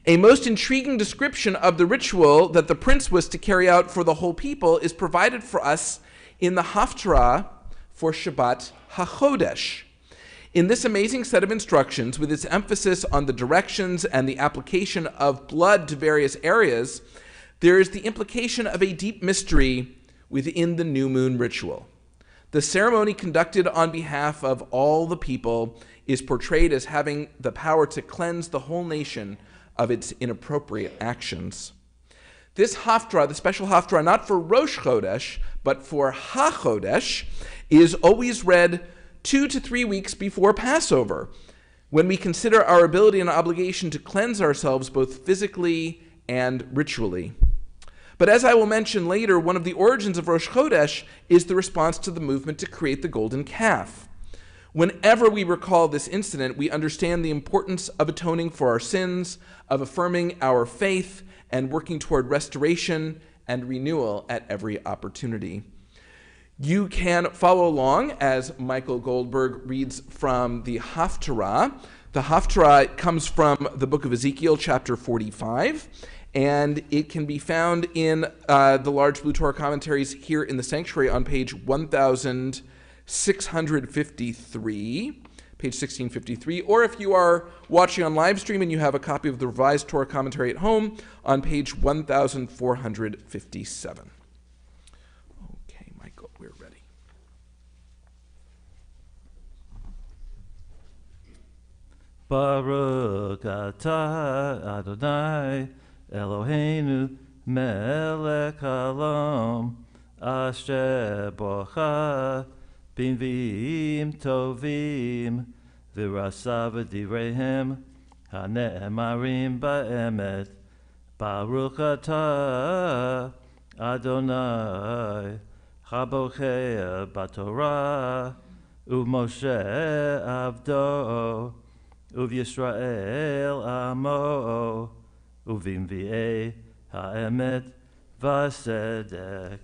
A most intriguing description of the ritual that the prince was to carry out for the whole people is provided for us in the Haftarah for Shabbat HaChodesh. In this amazing set of instructions, with its emphasis on the directions and the application of blood to various areas, there is the implication of a deep mystery within the new moon ritual. The ceremony conducted on behalf of all the people is portrayed as having the power to cleanse the whole nation of its inappropriate actions. This Haftarah, the special Haftarah, not for Rosh Chodesh, but for HaChodesh, is always read 2 to 3 weeks before Passover, when we consider our ability and obligation to cleanse ourselves both physically and ritually. But as I will mention later, one of the origins of Rosh Chodesh is the response to the movement to create the golden calf. Whenever we recall this incident, we understand the importance of atoning for our sins, of affirming our faith, and working toward restoration and renewal at every opportunity. You can follow along as Michael Goldberg reads from the Haftarah. The Haftarah comes from the book of Ezekiel, chapter 45, and it can be found in the large blue Torah commentaries here in the sanctuary on page 1653, page 1653, or if you are watching on live stream and you have a copy of the revised Torah commentary at home, on page 1457. Okay, Michael, we're ready. Baruch atah Adonai Eloheinu melech haolam asher bocha b'nviim tovim v'rasav v'direhem hane'emarim ba'emet Baruch atah Adonai chabochei b'torah u'Moshe avdo u'Yisrael amo u'v'nvi'ei ha'emet v'asedek.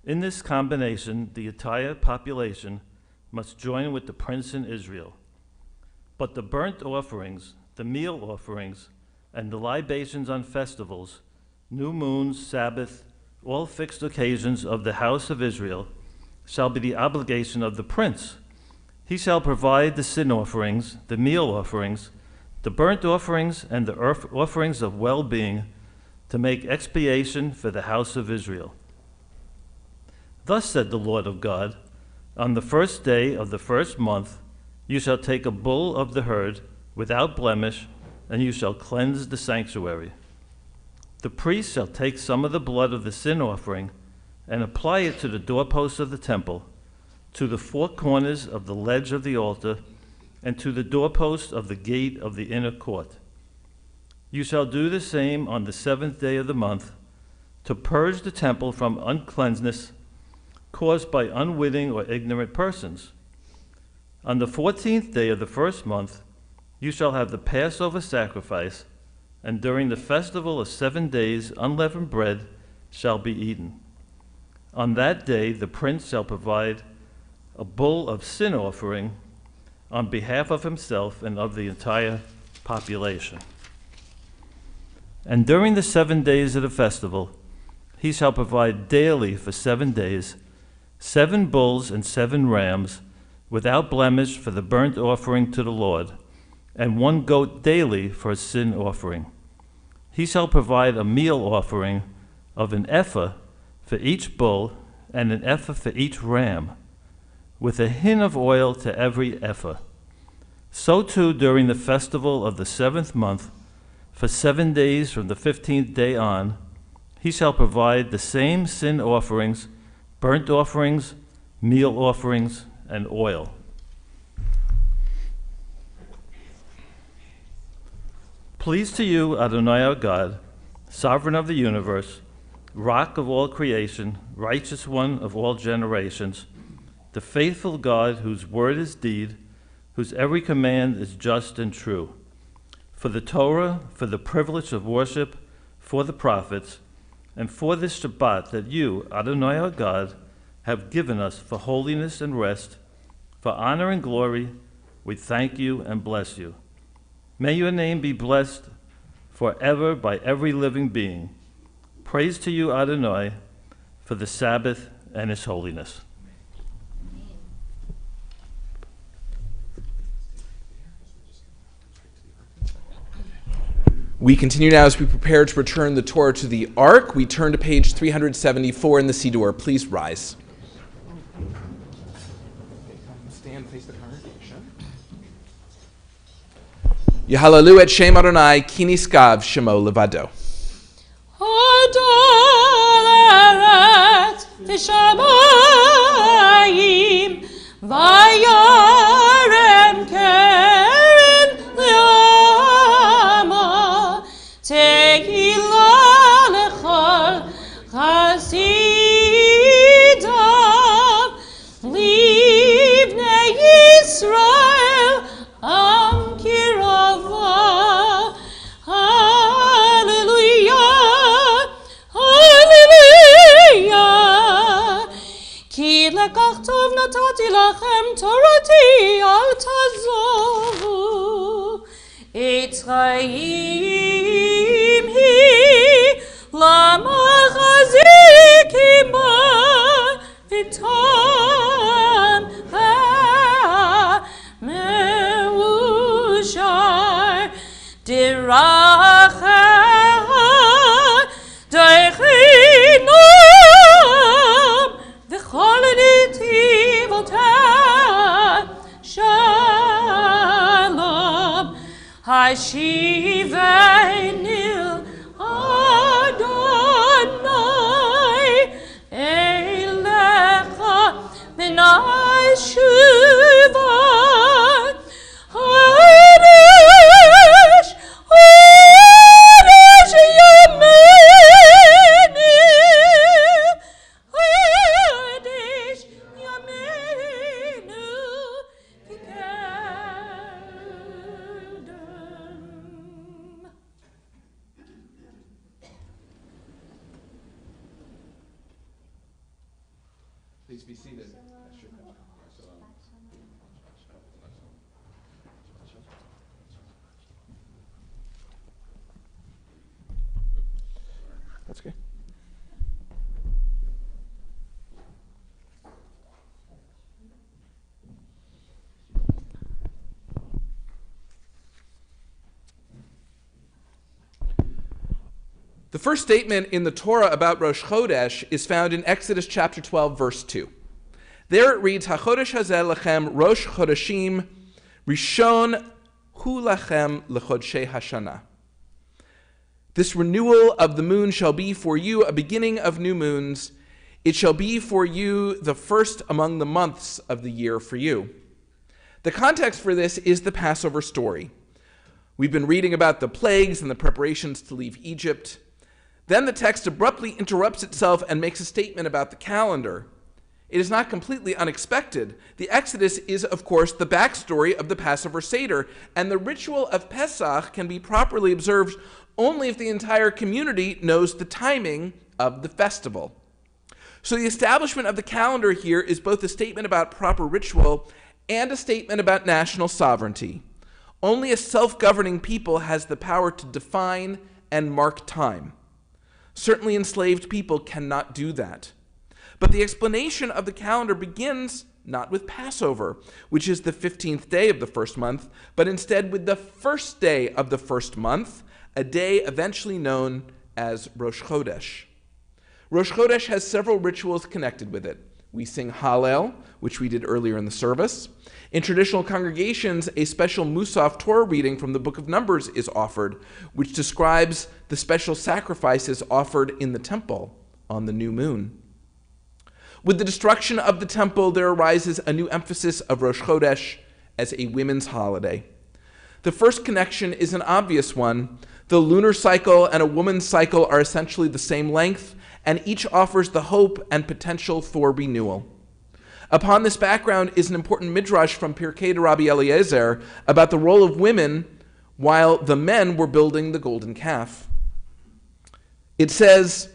In this combination, the entire population must join with the prince in Israel. But the burnt offerings, the meal offerings, and the libations on festivals, new moons, Sabbath, all fixed occasions of the house of Israel, shall be the obligation of the prince. He shall provide the sin offerings, the meal offerings, the burnt offerings, and the offerings of well-being to make expiation for the house of Israel. Thus said the Lord of God, on the first day of the first month, you shall take a bull of the herd without blemish, and you shall cleanse the sanctuary. The priest shall take some of the blood of the sin offering and apply it to the doorposts of the temple, to the four corners of the ledge of the altar, and to the doorpost of the gate of the inner court. You shall do the same on the seventh day of the month, to purge the temple from uncleanness caused by unwitting or ignorant persons. On the 14th day of the first month, you shall have the Passover sacrifice, and during the festival of 7 days unleavened bread shall be eaten. On that day the prince shall provide a bull of sin offering on behalf of himself and of the entire population. And during the 7 days of the festival, he shall provide daily for 7 days 7 bulls and 7 rams without blemish for the burnt offering to the Lord, and 1 goat daily for a sin offering. He shall provide a meal offering of an ephah for each bull and an ephah for each ram, with a hin of oil to every ephah. So too during the festival of the 7th month, for 7 days from the 15th day on, he shall provide the same sin offerings, burnt offerings, meal offerings, and oil. Pleased to you, Adonai our God, sovereign of the universe, rock of all creation, righteous one of all generations, the faithful God whose word is deed, whose every command is just and true. For the Torah, for the privilege of worship, for the prophets, and for this Shabbat that you, Adonai our God, have given us for holiness and rest, for honor and glory, we thank you and bless you. May your name be blessed forever by every living being. Praise to you, Adonai, for the Sabbath and its holiness. We continue now as we prepare to return the Torah to the Ark. We turn to page 374 in the Siddur. Please rise. Stand, face the congregation. Yehalalu et Shem Adonai, ki niskav shemo levado. Adoret v'shamayim vayarem keren le'ama tehillah lechol chasidav livnei Yisrael am kirava. Ki lekach tov natati lachem torati al tazovu Etzrayim hi lamachazikim ba v'tam ha'meushar dirachah da'ichinam v'chol netivotam shalom hashiveni Adonai elecha b'nai shuva Please be seated. That's okay. The first statement in the Torah about Rosh Chodesh is found in Exodus chapter 12, verse 2. There it reads, HaChodesh hazeh lechem Rosh Chodeshim Rishon hu lachem lechodshei Hashana. This renewal of the moon shall be for you a beginning of new moons. It shall be for you the first among the months of the year for you. The context for this is the Passover story. We've been reading about the plagues and the preparations to leave Egypt. Then the text abruptly interrupts itself and makes a statement about the calendar. It is not completely unexpected. The Exodus is, of course, the backstory of the Passover Seder, and the ritual of Pesach can be properly observed only if the entire community knows the timing of the festival. So the establishment of the calendar here is both a statement about proper ritual and a statement about national sovereignty. Only a self-governing people has the power to define and mark time. Certainly enslaved people cannot do that. But the explanation of the calendar begins not with Passover, which is the 15th day of the first month, but instead with the first day of the first month, a day eventually known as Rosh Chodesh. Rosh Chodesh has several rituals connected with it. We sing Hallel, which we did earlier in the service. In traditional congregations, a special Musaf Torah reading from the book of Numbers is offered, which describes the special sacrifices offered in the temple on the new moon. With the destruction of the temple, there arises a new emphasis of Rosh Chodesh as a women's holiday. The first connection is an obvious one. The lunar cycle and a woman's cycle are essentially the same length, and each offers the hope and potential for renewal. Upon this background is an important midrash from Pirkei de Rabbi Eliezer about the role of women while the men were building the golden calf. It says,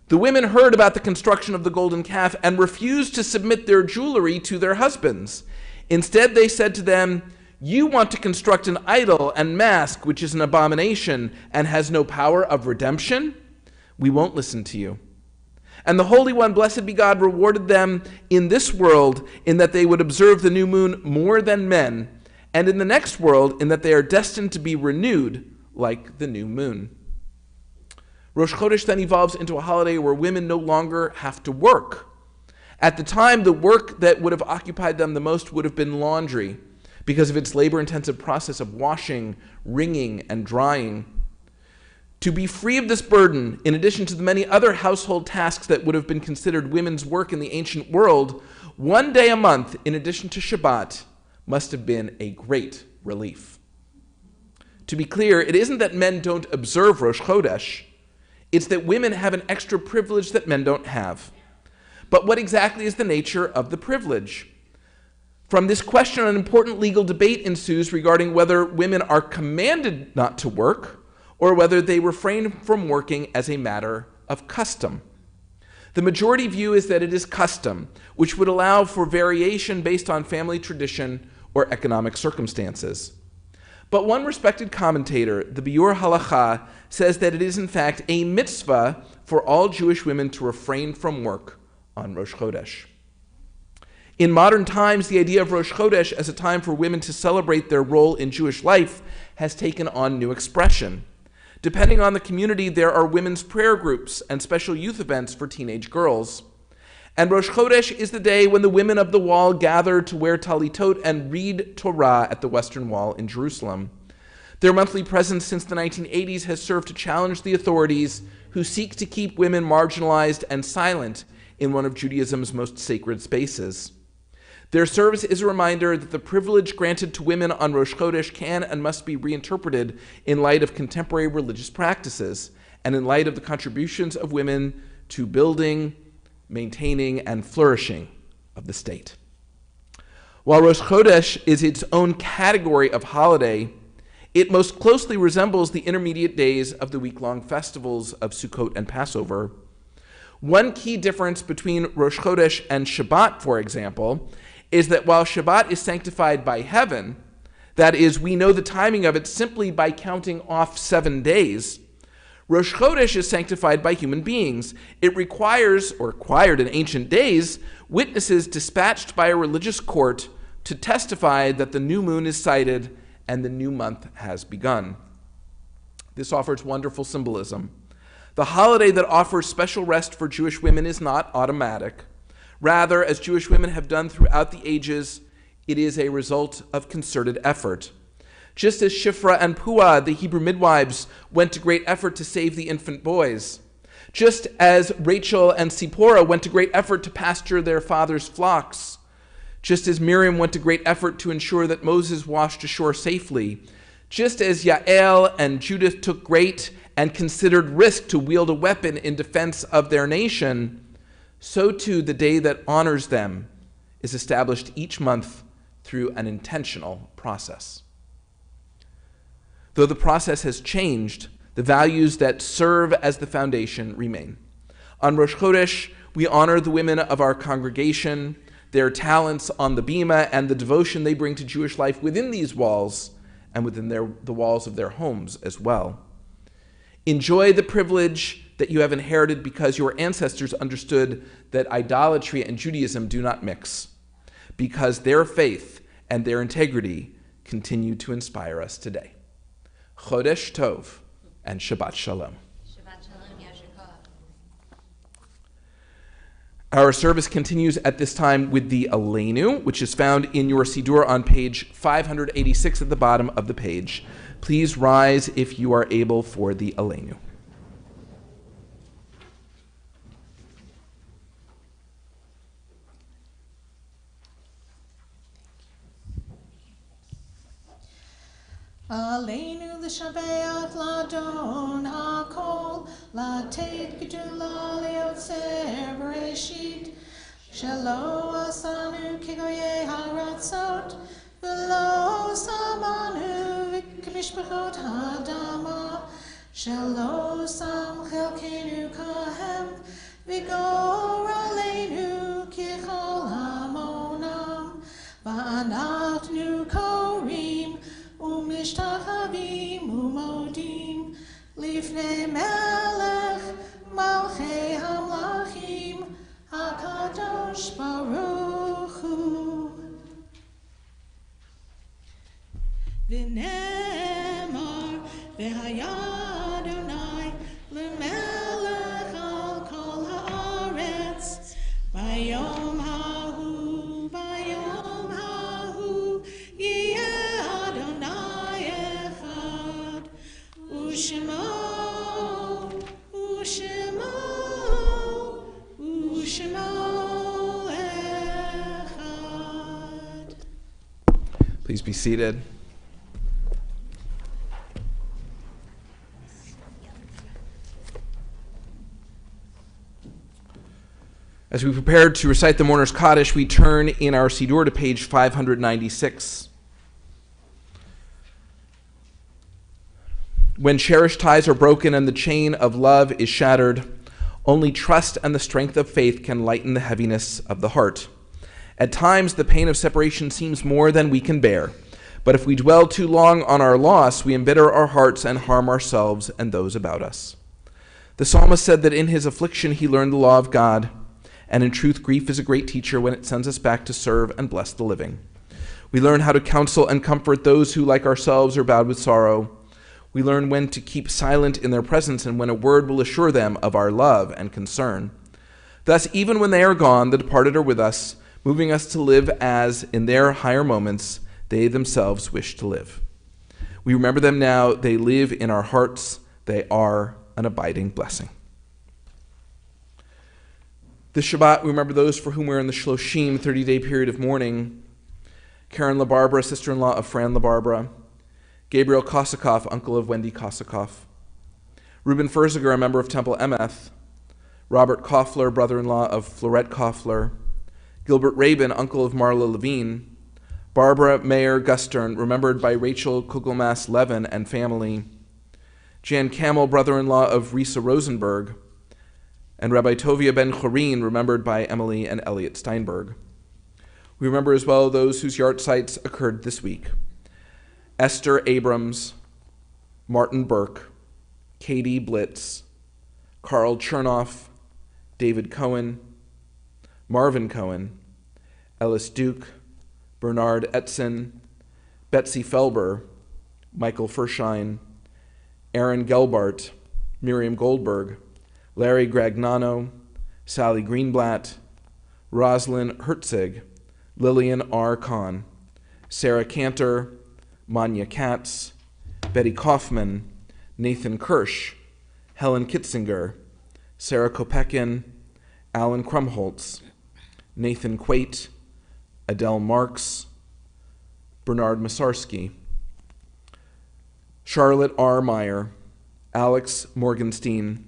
"The women heard about the construction of the golden calf and refused to submit their jewelry to their husbands. Instead, they said to them, 'You want to construct an idol and mask, which is an abomination and has no power of redemption? We won't listen to you.' And the Holy One, blessed be God, rewarded them in this world in that they would observe the new moon more than men, and in the next world in that they are destined to be renewed like the new moon." Rosh Chodesh then evolves into a holiday where women no longer have to work. At the time, the work that would have occupied them the most would have been laundry, because of its labor-intensive process of washing, wringing, and drying. To be free of this burden, in addition to the many other household tasks that would have been considered women's work in the ancient world, one day a month, in addition to Shabbat, must have been a great relief. To be clear, it isn't that men don't observe Rosh Chodesh, it's that women have an extra privilege that men don't have. But what exactly is the nature of the privilege? From this question, an important legal debate ensues regarding whether women are commanded not to work, or whether they refrain from working as a matter of custom. The majority view is that it is custom, which would allow for variation based on family tradition or economic circumstances. But one respected commentator, the Biur Halacha, says that it is in fact a mitzvah for all Jewish women to refrain from work on Rosh Chodesh. In modern times, the idea of Rosh Chodesh as a time for women to celebrate their role in Jewish life has taken on new expression. Depending on the community, there are women's prayer groups and special youth events for teenage girls. And Rosh Chodesh is the day when the women of the wall gather to wear talitot and read Torah at the Western Wall in Jerusalem. Their monthly presence since the 1980s has served to challenge the authorities who seek to keep women marginalized and silent in one of Judaism's most sacred spaces. Their service is a reminder that the privilege granted to women on Rosh Chodesh can and must be reinterpreted in light of contemporary religious practices and in light of the contributions of women to building, maintaining, and flourishing of the state. While Rosh Chodesh is its own category of holiday, it most closely resembles the intermediate days of the week-long festivals of Sukkot and Passover. One key difference between Rosh Chodesh and Shabbat, for example, is that while Shabbat is sanctified by heaven, that is, we know the timing of it simply by counting off 7 days, Rosh Chodesh is sanctified by human beings. It requires, or required in ancient days, witnesses dispatched by a religious court to testify that the new moon is sighted and the new month has begun. This offers wonderful symbolism. The holiday that offers special rest for Jewish women is not automatic. Rather, as Jewish women have done throughout the ages, it is a result of concerted effort. Just as Shifra and Puah, the Hebrew midwives, went to great effort to save the infant boys, just as Rachel and Sipporah went to great effort to pasture their father's flocks, just as Miriam went to great effort to ensure that Moses washed ashore safely, just as Yael and Judith took great and considered risk to wield a weapon in defense of their nation, so too the day that honors them is established each month through an intentional process. Though the process has changed, the values that serve as the foundation remain. On Rosh Chodesh, we honor the women of our congregation, their talents on the bima, and the devotion they bring to Jewish life within these walls and within the walls of their homes as well. Enjoy the privilege that you have inherited because your ancestors understood that idolatry and Judaism do not mix, because their faith and their integrity continue to inspire us today. Chodesh Tov and Shabbat Shalom. Shabbat Shalom, Yashikah. Our service continues at this time with the Aleinu, which is found in your Siddur on page 586 at the bottom of the page. Please rise if you are able for the Aleinu. Aleinu l'shabeach l'adon hakol, l'tet gedula liotzer bereshit, שלא עשנו כגויי הארצות, ולא שמנו כמשפחות האדמה, שלא שם חלקנו כהם, וגורלנו ככל המונם, ואנחנו קוראים ומשתחווים ומודים לפני מלך מלכי המלכים, הקדוש ברוך הוא. ונאמר, והיה אדוני למלך על כל הארץ, ביום ההוא, ביום ההוא, יהיה אדוני אחד, ושמו, ושמו, ושמו אחד. Please be seated. As we prepared to recite the Mourner's Kaddish, we turn in our Siddur to page 596. When cherished ties are broken and the chain of love is shattered, only trust and the strength of faith can lighten the heaviness of the heart. At times, the pain of separation seems more than we can bear, but if we dwell too long on our loss, we embitter our hearts and harm ourselves and those about us. The psalmist said that in his affliction he learned the law of God, and in truth, grief is a great teacher when it sends us back to serve and bless the living. We learn how to counsel and comfort those who, like ourselves, are bowed with sorrow. We learn when to keep silent in their presence and when a word will assure them of our love and concern. Thus, even when they are gone, the departed are with us, moving us to live as, in their higher moments, they themselves wish to live. We remember them now. They live in our hearts. They are an abiding blessing. This Shabbat, we remember those for whom we're in the Shloshim, 30-day period of mourning. Karen LaBarbera, sister-in-law of Fran LaBarbera. Gabriel Kosakoff, uncle of Wendy Kosakoff. Reuben Ferziger, a member of Temple Emeth. Robert Koffler, brother-in-law of Florette Koffler. Gilbert Rabin, uncle of Marla Levine. Barbara Mayer Gustern, remembered by Rachel Kugelmass Levin and family. Jan Camel, brother-in-law of Risa Rosenberg. And Rabbi Tovia Ben Chorin, remembered by Emily and Elliot Steinberg. We remember as well those whose yahrzeits occurred this week. Esther Abrams, Martin Burke, Katie Blitz, Carl Chernoff, David Cohen, Marvin Cohen, Ellis Duke, Bernard Etzen, Betsy Felber, Michael Fershine, Aaron Gelbart, Miriam Goldberg, Larry Gragnano, Sally Greenblatt, Roslyn Hertzig, Lillian R. Kahn, Sarah Cantor, Manya Katz, Betty Kaufman, Nathan Kirsch, Helen Kitzinger, Sarah Kopekin, Alan Krumholtz, Nathan Quate, Adele Marks, Bernard Masarski, Charlotte R. Meyer, Alex Morgenstein,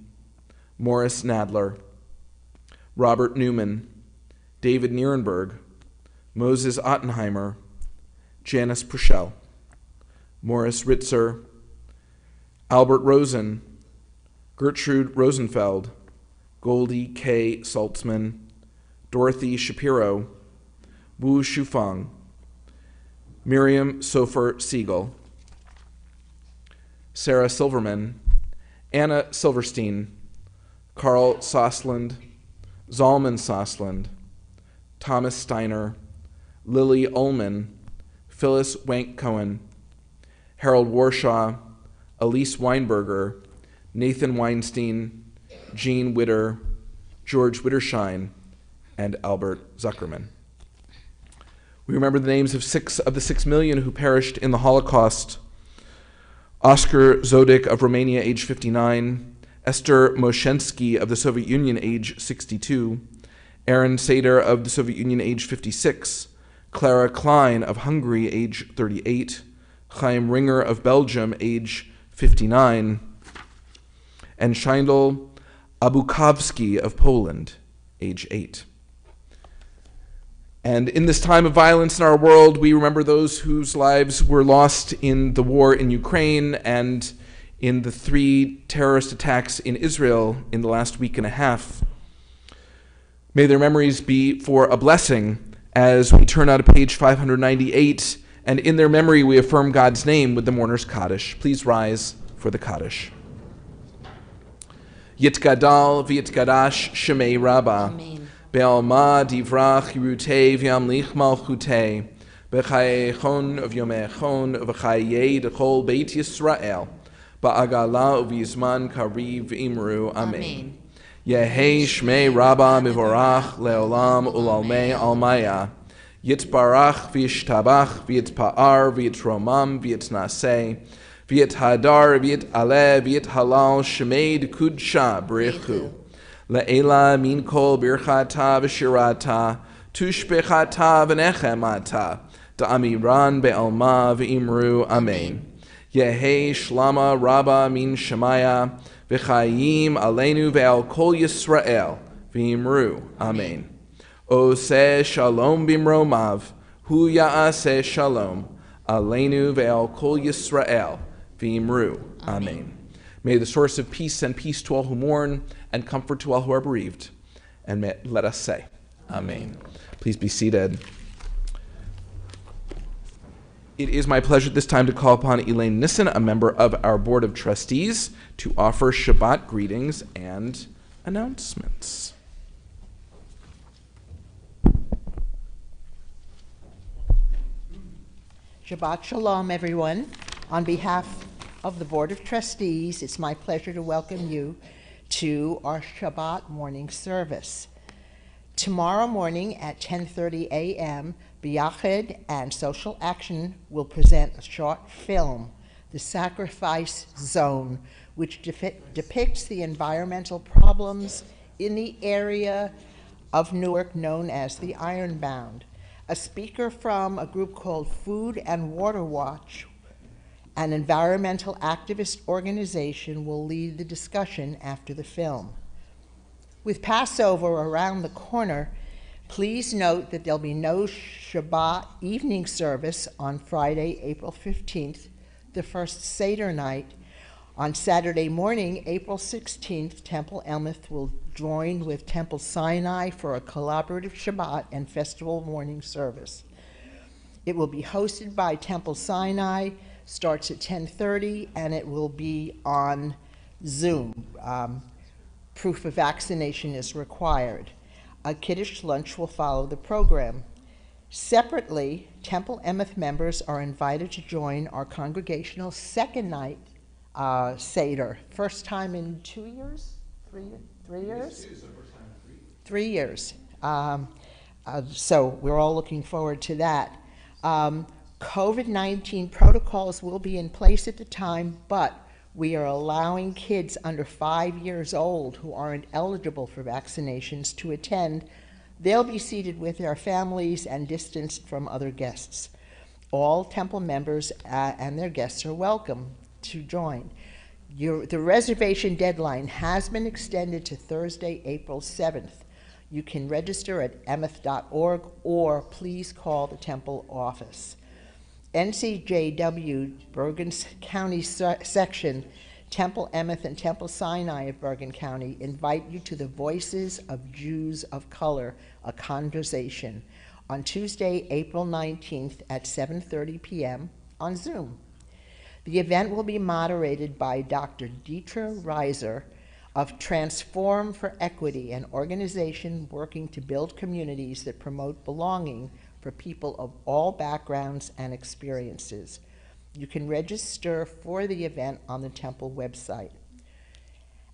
Morris Nadler, Robert Newman, David Nierenberg, Moses Ottenheimer, Janice Purcell, Morris Ritzer, Albert Rosen, Gertrude Rosenfeld, Goldie K. Saltzman, Dorothy Shapiro, Wu Shufang, Miriam Sofer Siegel, Sarah Silverman, Anna Silverstein, Carl Sosland, Zalman Sosland, Thomas Steiner, Lily Ullman, Phyllis Wank Cohen, Harold Warshaw, Elise Weinberger, Nathan Weinstein, Jean Witter, George Wittershine, and Albert Zuckerman. We remember the names of 6 of the 6 million who perished in the Holocaust. Oscar Zodik of Romania, age 59, Esther Moshensky of the Soviet Union, age 62, Aaron Seder of the Soviet Union, age 56, Clara Klein of Hungary, age 38, Chaim Ringer of Belgium, age 59, and Sheindl Abukovsky of Poland, age 8. And in this time of violence in our world, we remember those whose lives were lost in the war in Ukraine and in the 3 terrorist attacks in Israel in the last week and a half. May their memories be for a blessing as we turn out of page 598, and in their memory we affirm God's name with the mourner's Kaddish. Please rise for the Kaddish. Yitgadal v'yitgadash Shemei Rabbah. Be'alma divrach yirutei v'yamlich malchutei. B'chayechon v'yomechon v'chayei d'chol Beit Yisrael. Ba'agala uv'yizman kariv imru. Amen. Yehei Shmei Rabbah mivorach leolam ulalmei almaya. Yitbarach v'yishtabach v'yitpa'ar v'yitromam v'yitnaseh. V'yithadar v'yit'aleh v'yithalal Shmei d'kudsha b'richu. Le'ela min kol birchata v'shirata tushbechata v'nechemata da'amiran be'alma v'imru. Amen. Yehei Shlama Rabbah min Shemaya v'chayim aleinu ve'al kol Yisrael v'imru. Amen. Oseh shalom bimromav hu ya'aseh shalom aleinu ve'al kol Yisrael v'imru. Amen. May the source of peace send peace to all who mourn and comfort to all who are bereaved. And let us say, Amen. Please be seated. It is my pleasure at this time to call upon Elaine Nissen, a member of our Board of Trustees, to offer Shabbat greetings and announcements. Shabbat Shalom, everyone. On behalf of the Board of Trustees, it's my pleasure to welcome you to our Shabbat Morning Service. Tomorrow morning at 10:30 a.m., B'Yachid and Social Action will present a short film, The Sacrifice Zone, which depicts the environmental problems in the area of Newark known as the Ironbound. A speaker from a group called Food and Water Watch, an environmental activist organization, will lead the discussion after the film. With Passover around the corner, please note that there'll be no Shabbat evening service on Friday, April 15th, the first Seder night. On Saturday morning, April 16th, Temple Emeth will join with Temple Sinai for a collaborative Shabbat and festival morning service. It will be hosted by Temple Sinai, starts at 10:30, and it will be on Zoom. Proof of vaccination is required. A Kiddush lunch will follow the program. Separately, Temple Emeth members are invited to join our congregational second night Seder. First time in 2 years? 3 years? 3 years. So we're all looking forward to that. COVID-19 protocols will be in place at the time, but we are allowing kids under 5 years old who aren't eligible for vaccinations to attend. They'll be seated with their families and distanced from other guests. All Temple members and their guests are welcome to join. The reservation deadline has been extended to Thursday, April 7th. You can register at emeth.org or please call the Temple office. NCJW Bergen County section, Temple Emeth and Temple Sinai of Bergen County invite you to the Voices of Jews of Color, a conversation, on Tuesday, April 19th at 7:30 p.m. on Zoom. The event will be moderated by Dr. Dietra Reiser of Transform for Equity, an organization working to build communities that promote belonging for people of all backgrounds and experiences. You can register for the event on the Temple website.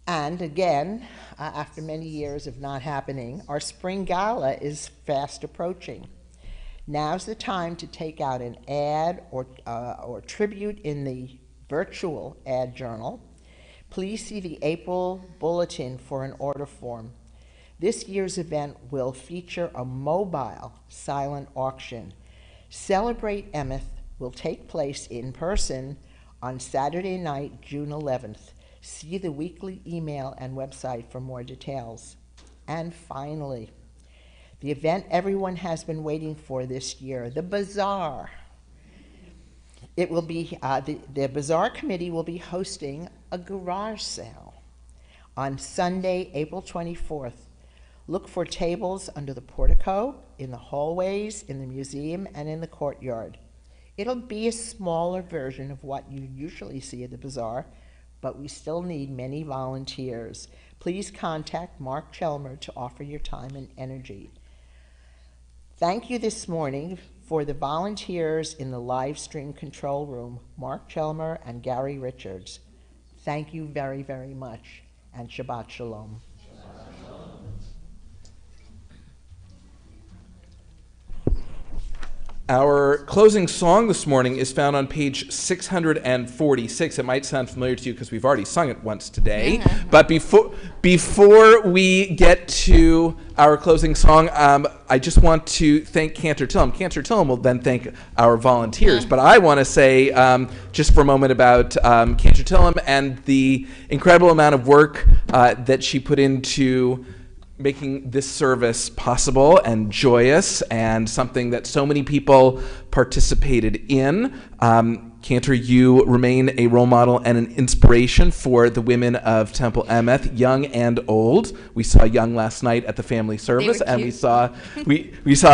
And again, after many years of not happening, our spring gala is fast approaching. Now's the time to take out an ad or tribute in the virtual ad journal. Please see the April bulletin for an order form. This year's event will feature a mobile silent auction. Celebrate Emeth will take place in person on Saturday night, June 11th. See the weekly email and website for more details. And finally, the event everyone has been waiting for this year, the bazaar. It will be, the bazaar committee will be hosting a garage sale on Sunday, April 24th. Look for tables under the portico, in the hallways, in the museum, and in the courtyard. It'll be a smaller version of what you usually see at the bazaar, but we still need many volunteers. Please contact Mark Chelmer to offer your time and energy. Thank you this morning for the volunteers in the live stream control room, Mark Chelmer and Gary Richards. Thank you very, very much, and Shabbat Shalom. Our closing song this morning is found on page 646. It might sound familiar to you because we've already sung it once today. But before we get to our closing song, I just want to thank Cantor Tillum. Cantor Tillum will then thank our volunteers. But I want to say just for a moment about Cantor Tillum and the incredible amount of work that she put into making this service possible and joyous and something that so many people participated in. Cantor, you remain a role model and an inspiration for the women of Temple Emeth, young and old. We saw young last night at the family service, and we saw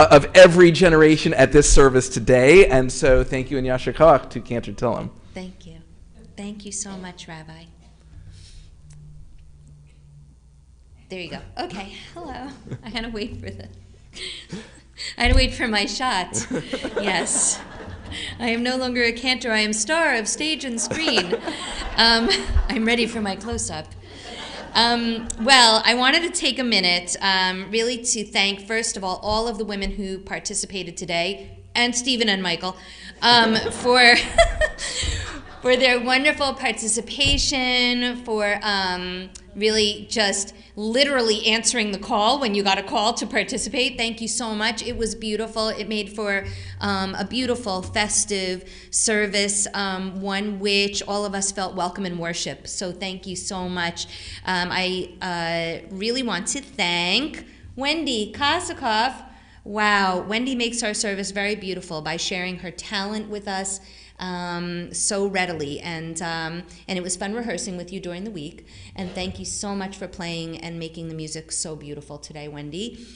of every generation at this service today. And so thank you and Yasher Koach to Cantor Tillum. Thank you. Thank you so much, Rabbi. There you go. Okay, hello. I had to wait for my shot. Yes. I am no longer a cantor. I am star of stage and screen. I'm ready for my close-up. Well, I wanted to take a minute really to thank, first of all of the women who participated today, and Stephen and Michael, for their wonderful participation, for really just literally answering the call when you got a call to participate. Thank you so much. It was beautiful. It made for a beautiful, festive service, one which all of us felt welcome in worship. So thank you so much. I really want to thank Wendy Kosakoff. Wow, Wendy makes our service very beautiful by sharing her talent with us so readily, and it was fun rehearsing with you during the week, and thank you so much for playing and making the music so beautiful today, Wendy.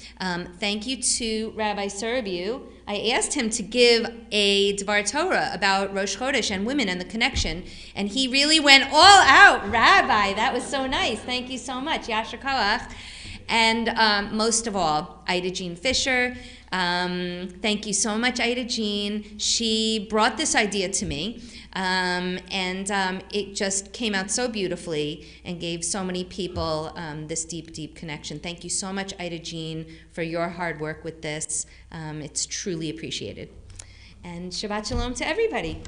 Thank you to Rabbi Serbiu. I asked him to give a Dvar Torah about Rosh Chodesh and women and the connection, and he really went all out. Rabbi, that was so nice. Thank you so much, Yasher Koach. And most of all, Ida Jean Fisher. Thank you so much, Ida Jean. She brought this idea to me, and it just came out so beautifully and gave so many people this deep, deep connection. Thank you so much, Ida Jean, for your hard work with this. It's truly appreciated. And Shabbat Shalom to everybody.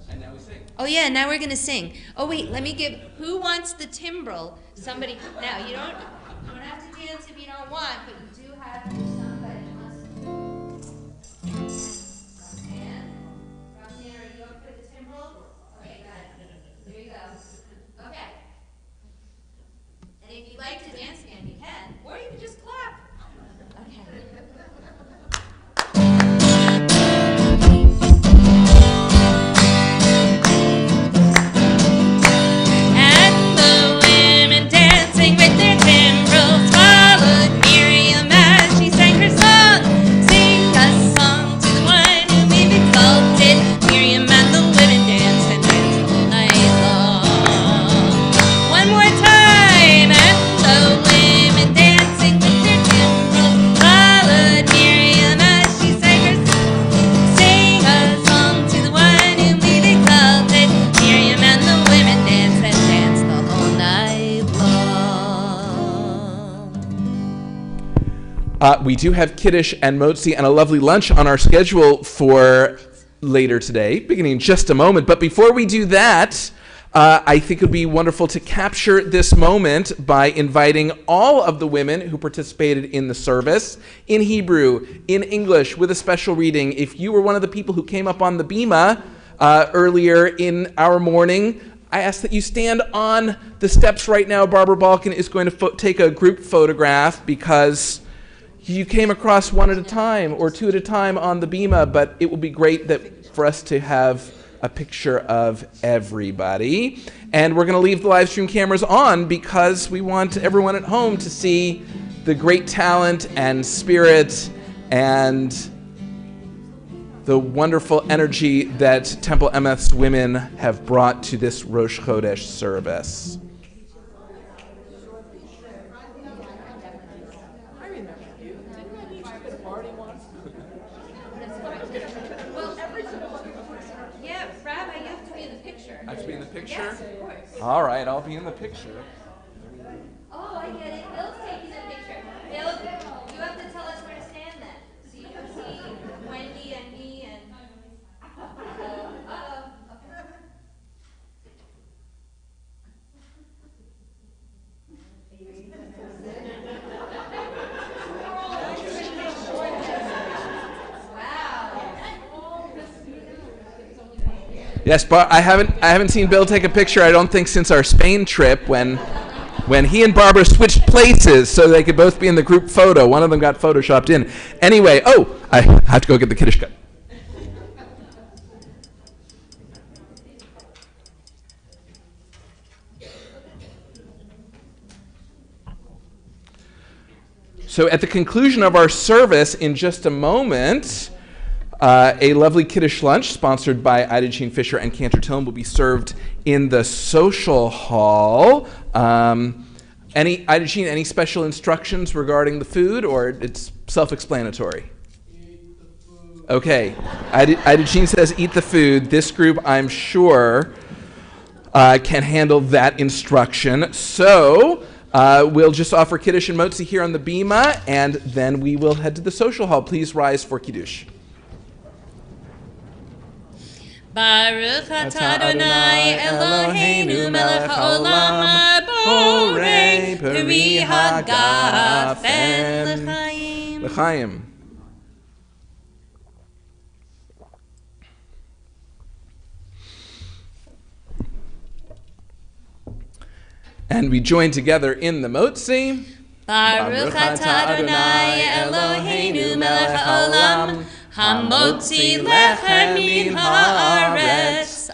And now we sing. Oh yeah, now we're gonna sing. Oh wait, let me give, who wants the timbrel? Somebody, now you don't have to dance if you don't want, but you do have somebody must. Roxanne, are you up for the timbrel? Okay, got it. There you go. Okay. And if you'd like to dance again, you can, or you can just clap. Okay. With their timbrels followed Miriam as she sang her song. Sing a song to the one whom we've exalted. Miriam and the women danced and danced all night long. One more time, and the women dancing with their timbrels followed Miriam as she sang her song. Sing a song to the one whom we've exalted. Miriam and the women danced and danced the whole night long. We do have Kiddush and Motzi and a lovely lunch on our schedule for later today, beginning in just a moment. But before we do that, I think it would be wonderful to capture this moment by inviting all of the women who participated in the service in Hebrew, in English, with a special reading. If you were one of the people who came up on the bima earlier in our morning, I ask that you stand on the steps right now. Barbara Balkan is going to take a group photograph because you came across one at a time or two at a time on the bima, but it would be great for us to have a picture of everybody. And we're going to leave the live stream cameras on because we want everyone at home to see the great talent and spirit and the wonderful energy that Temple Emeth's women have brought to this Rosh Chodesh service. Yeah, Rabbi, you have to be in the picture. I have to be in the picture? Yes, of course. All right, I'll be in the picture. Oh, I get it. Bill's taking the picture. Bill, you have to tell us where to stand then. So you can see Wendy and me and... Yes, but I haven't seen Bill take a picture, I don't think, since our Spain trip when he and Barbara switched places so they could both be in the group photo. One of them got photoshopped in. Anyway, I have to go get the Kiddush cut. So at the conclusion of our service in just a moment, a lovely Kiddush lunch sponsored by Ida Jean Fisher and Cantor Tillman will be served in the social hall. Ida Jean, any special instructions regarding the food, or it's self-explanatory? Okay. Ida Jean says eat the food. This group, I'm sure, can handle that instruction. So we'll just offer Kiddush and Motzi here on the bima, and then we will head to the social hall. Please rise for Kiddush. Baruch atah Adonai Eloheinu melech haolam borei peri hagafen l'chaim. And we join together in the Motzi. Baruch atah Adonai Eloheinu melech haolam Hamotzi lechem min haaretz.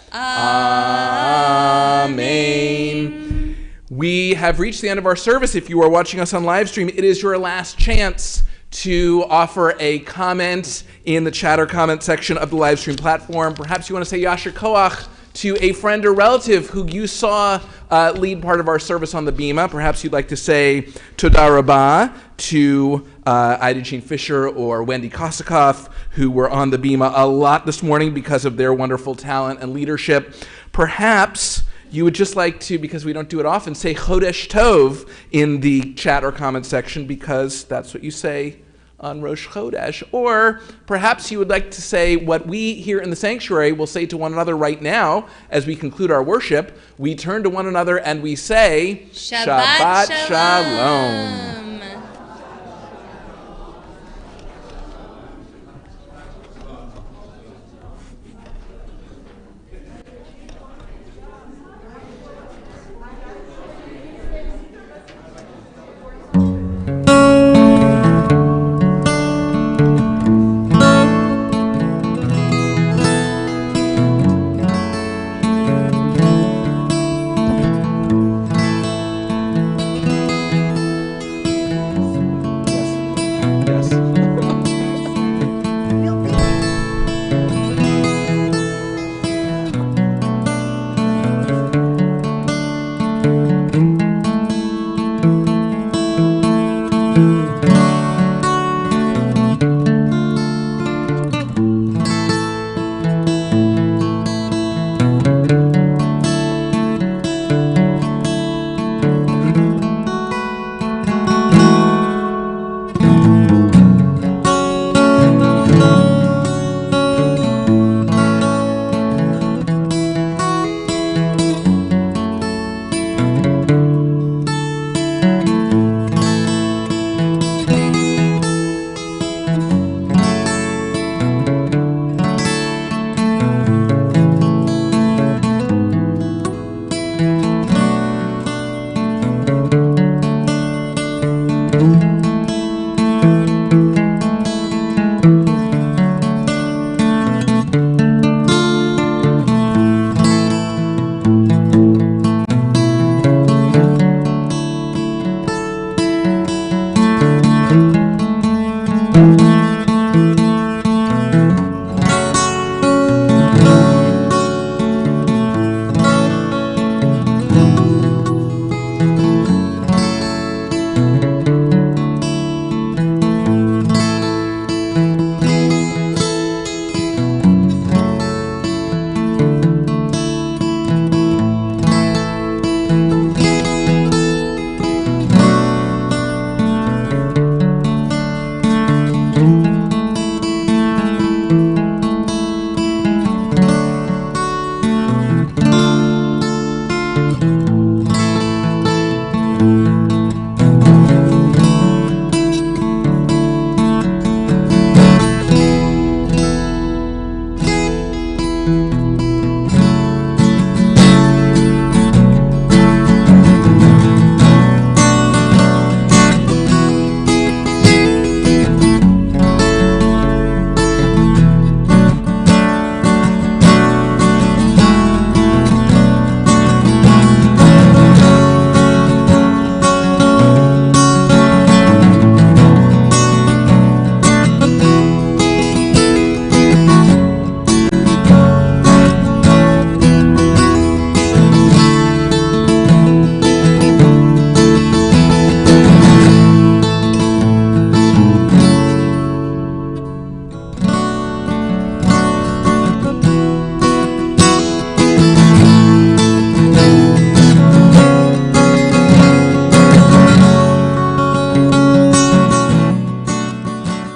Amen. We have reached the end of our service. If you are watching us on live stream, it is your last chance to offer a comment in the chat or comment section of the live stream platform. Perhaps you want to say Yasher Koach to a friend or relative who you saw lead part of our service on the bima. Perhaps you'd like to say Toda Rabah to Ida Jean Fisher or Wendy Kosakoff, who were on the bima a lot this morning because of their wonderful talent and leadership. Perhaps you would just like to, because we don't do it often, say Chodesh Tov in the chat or comment section, because that's what you say on Rosh Chodesh. Or perhaps you would like to say what we here in the sanctuary will say to one another right now as we conclude our worship. We turn to one another and we say, Shabbat Shalom.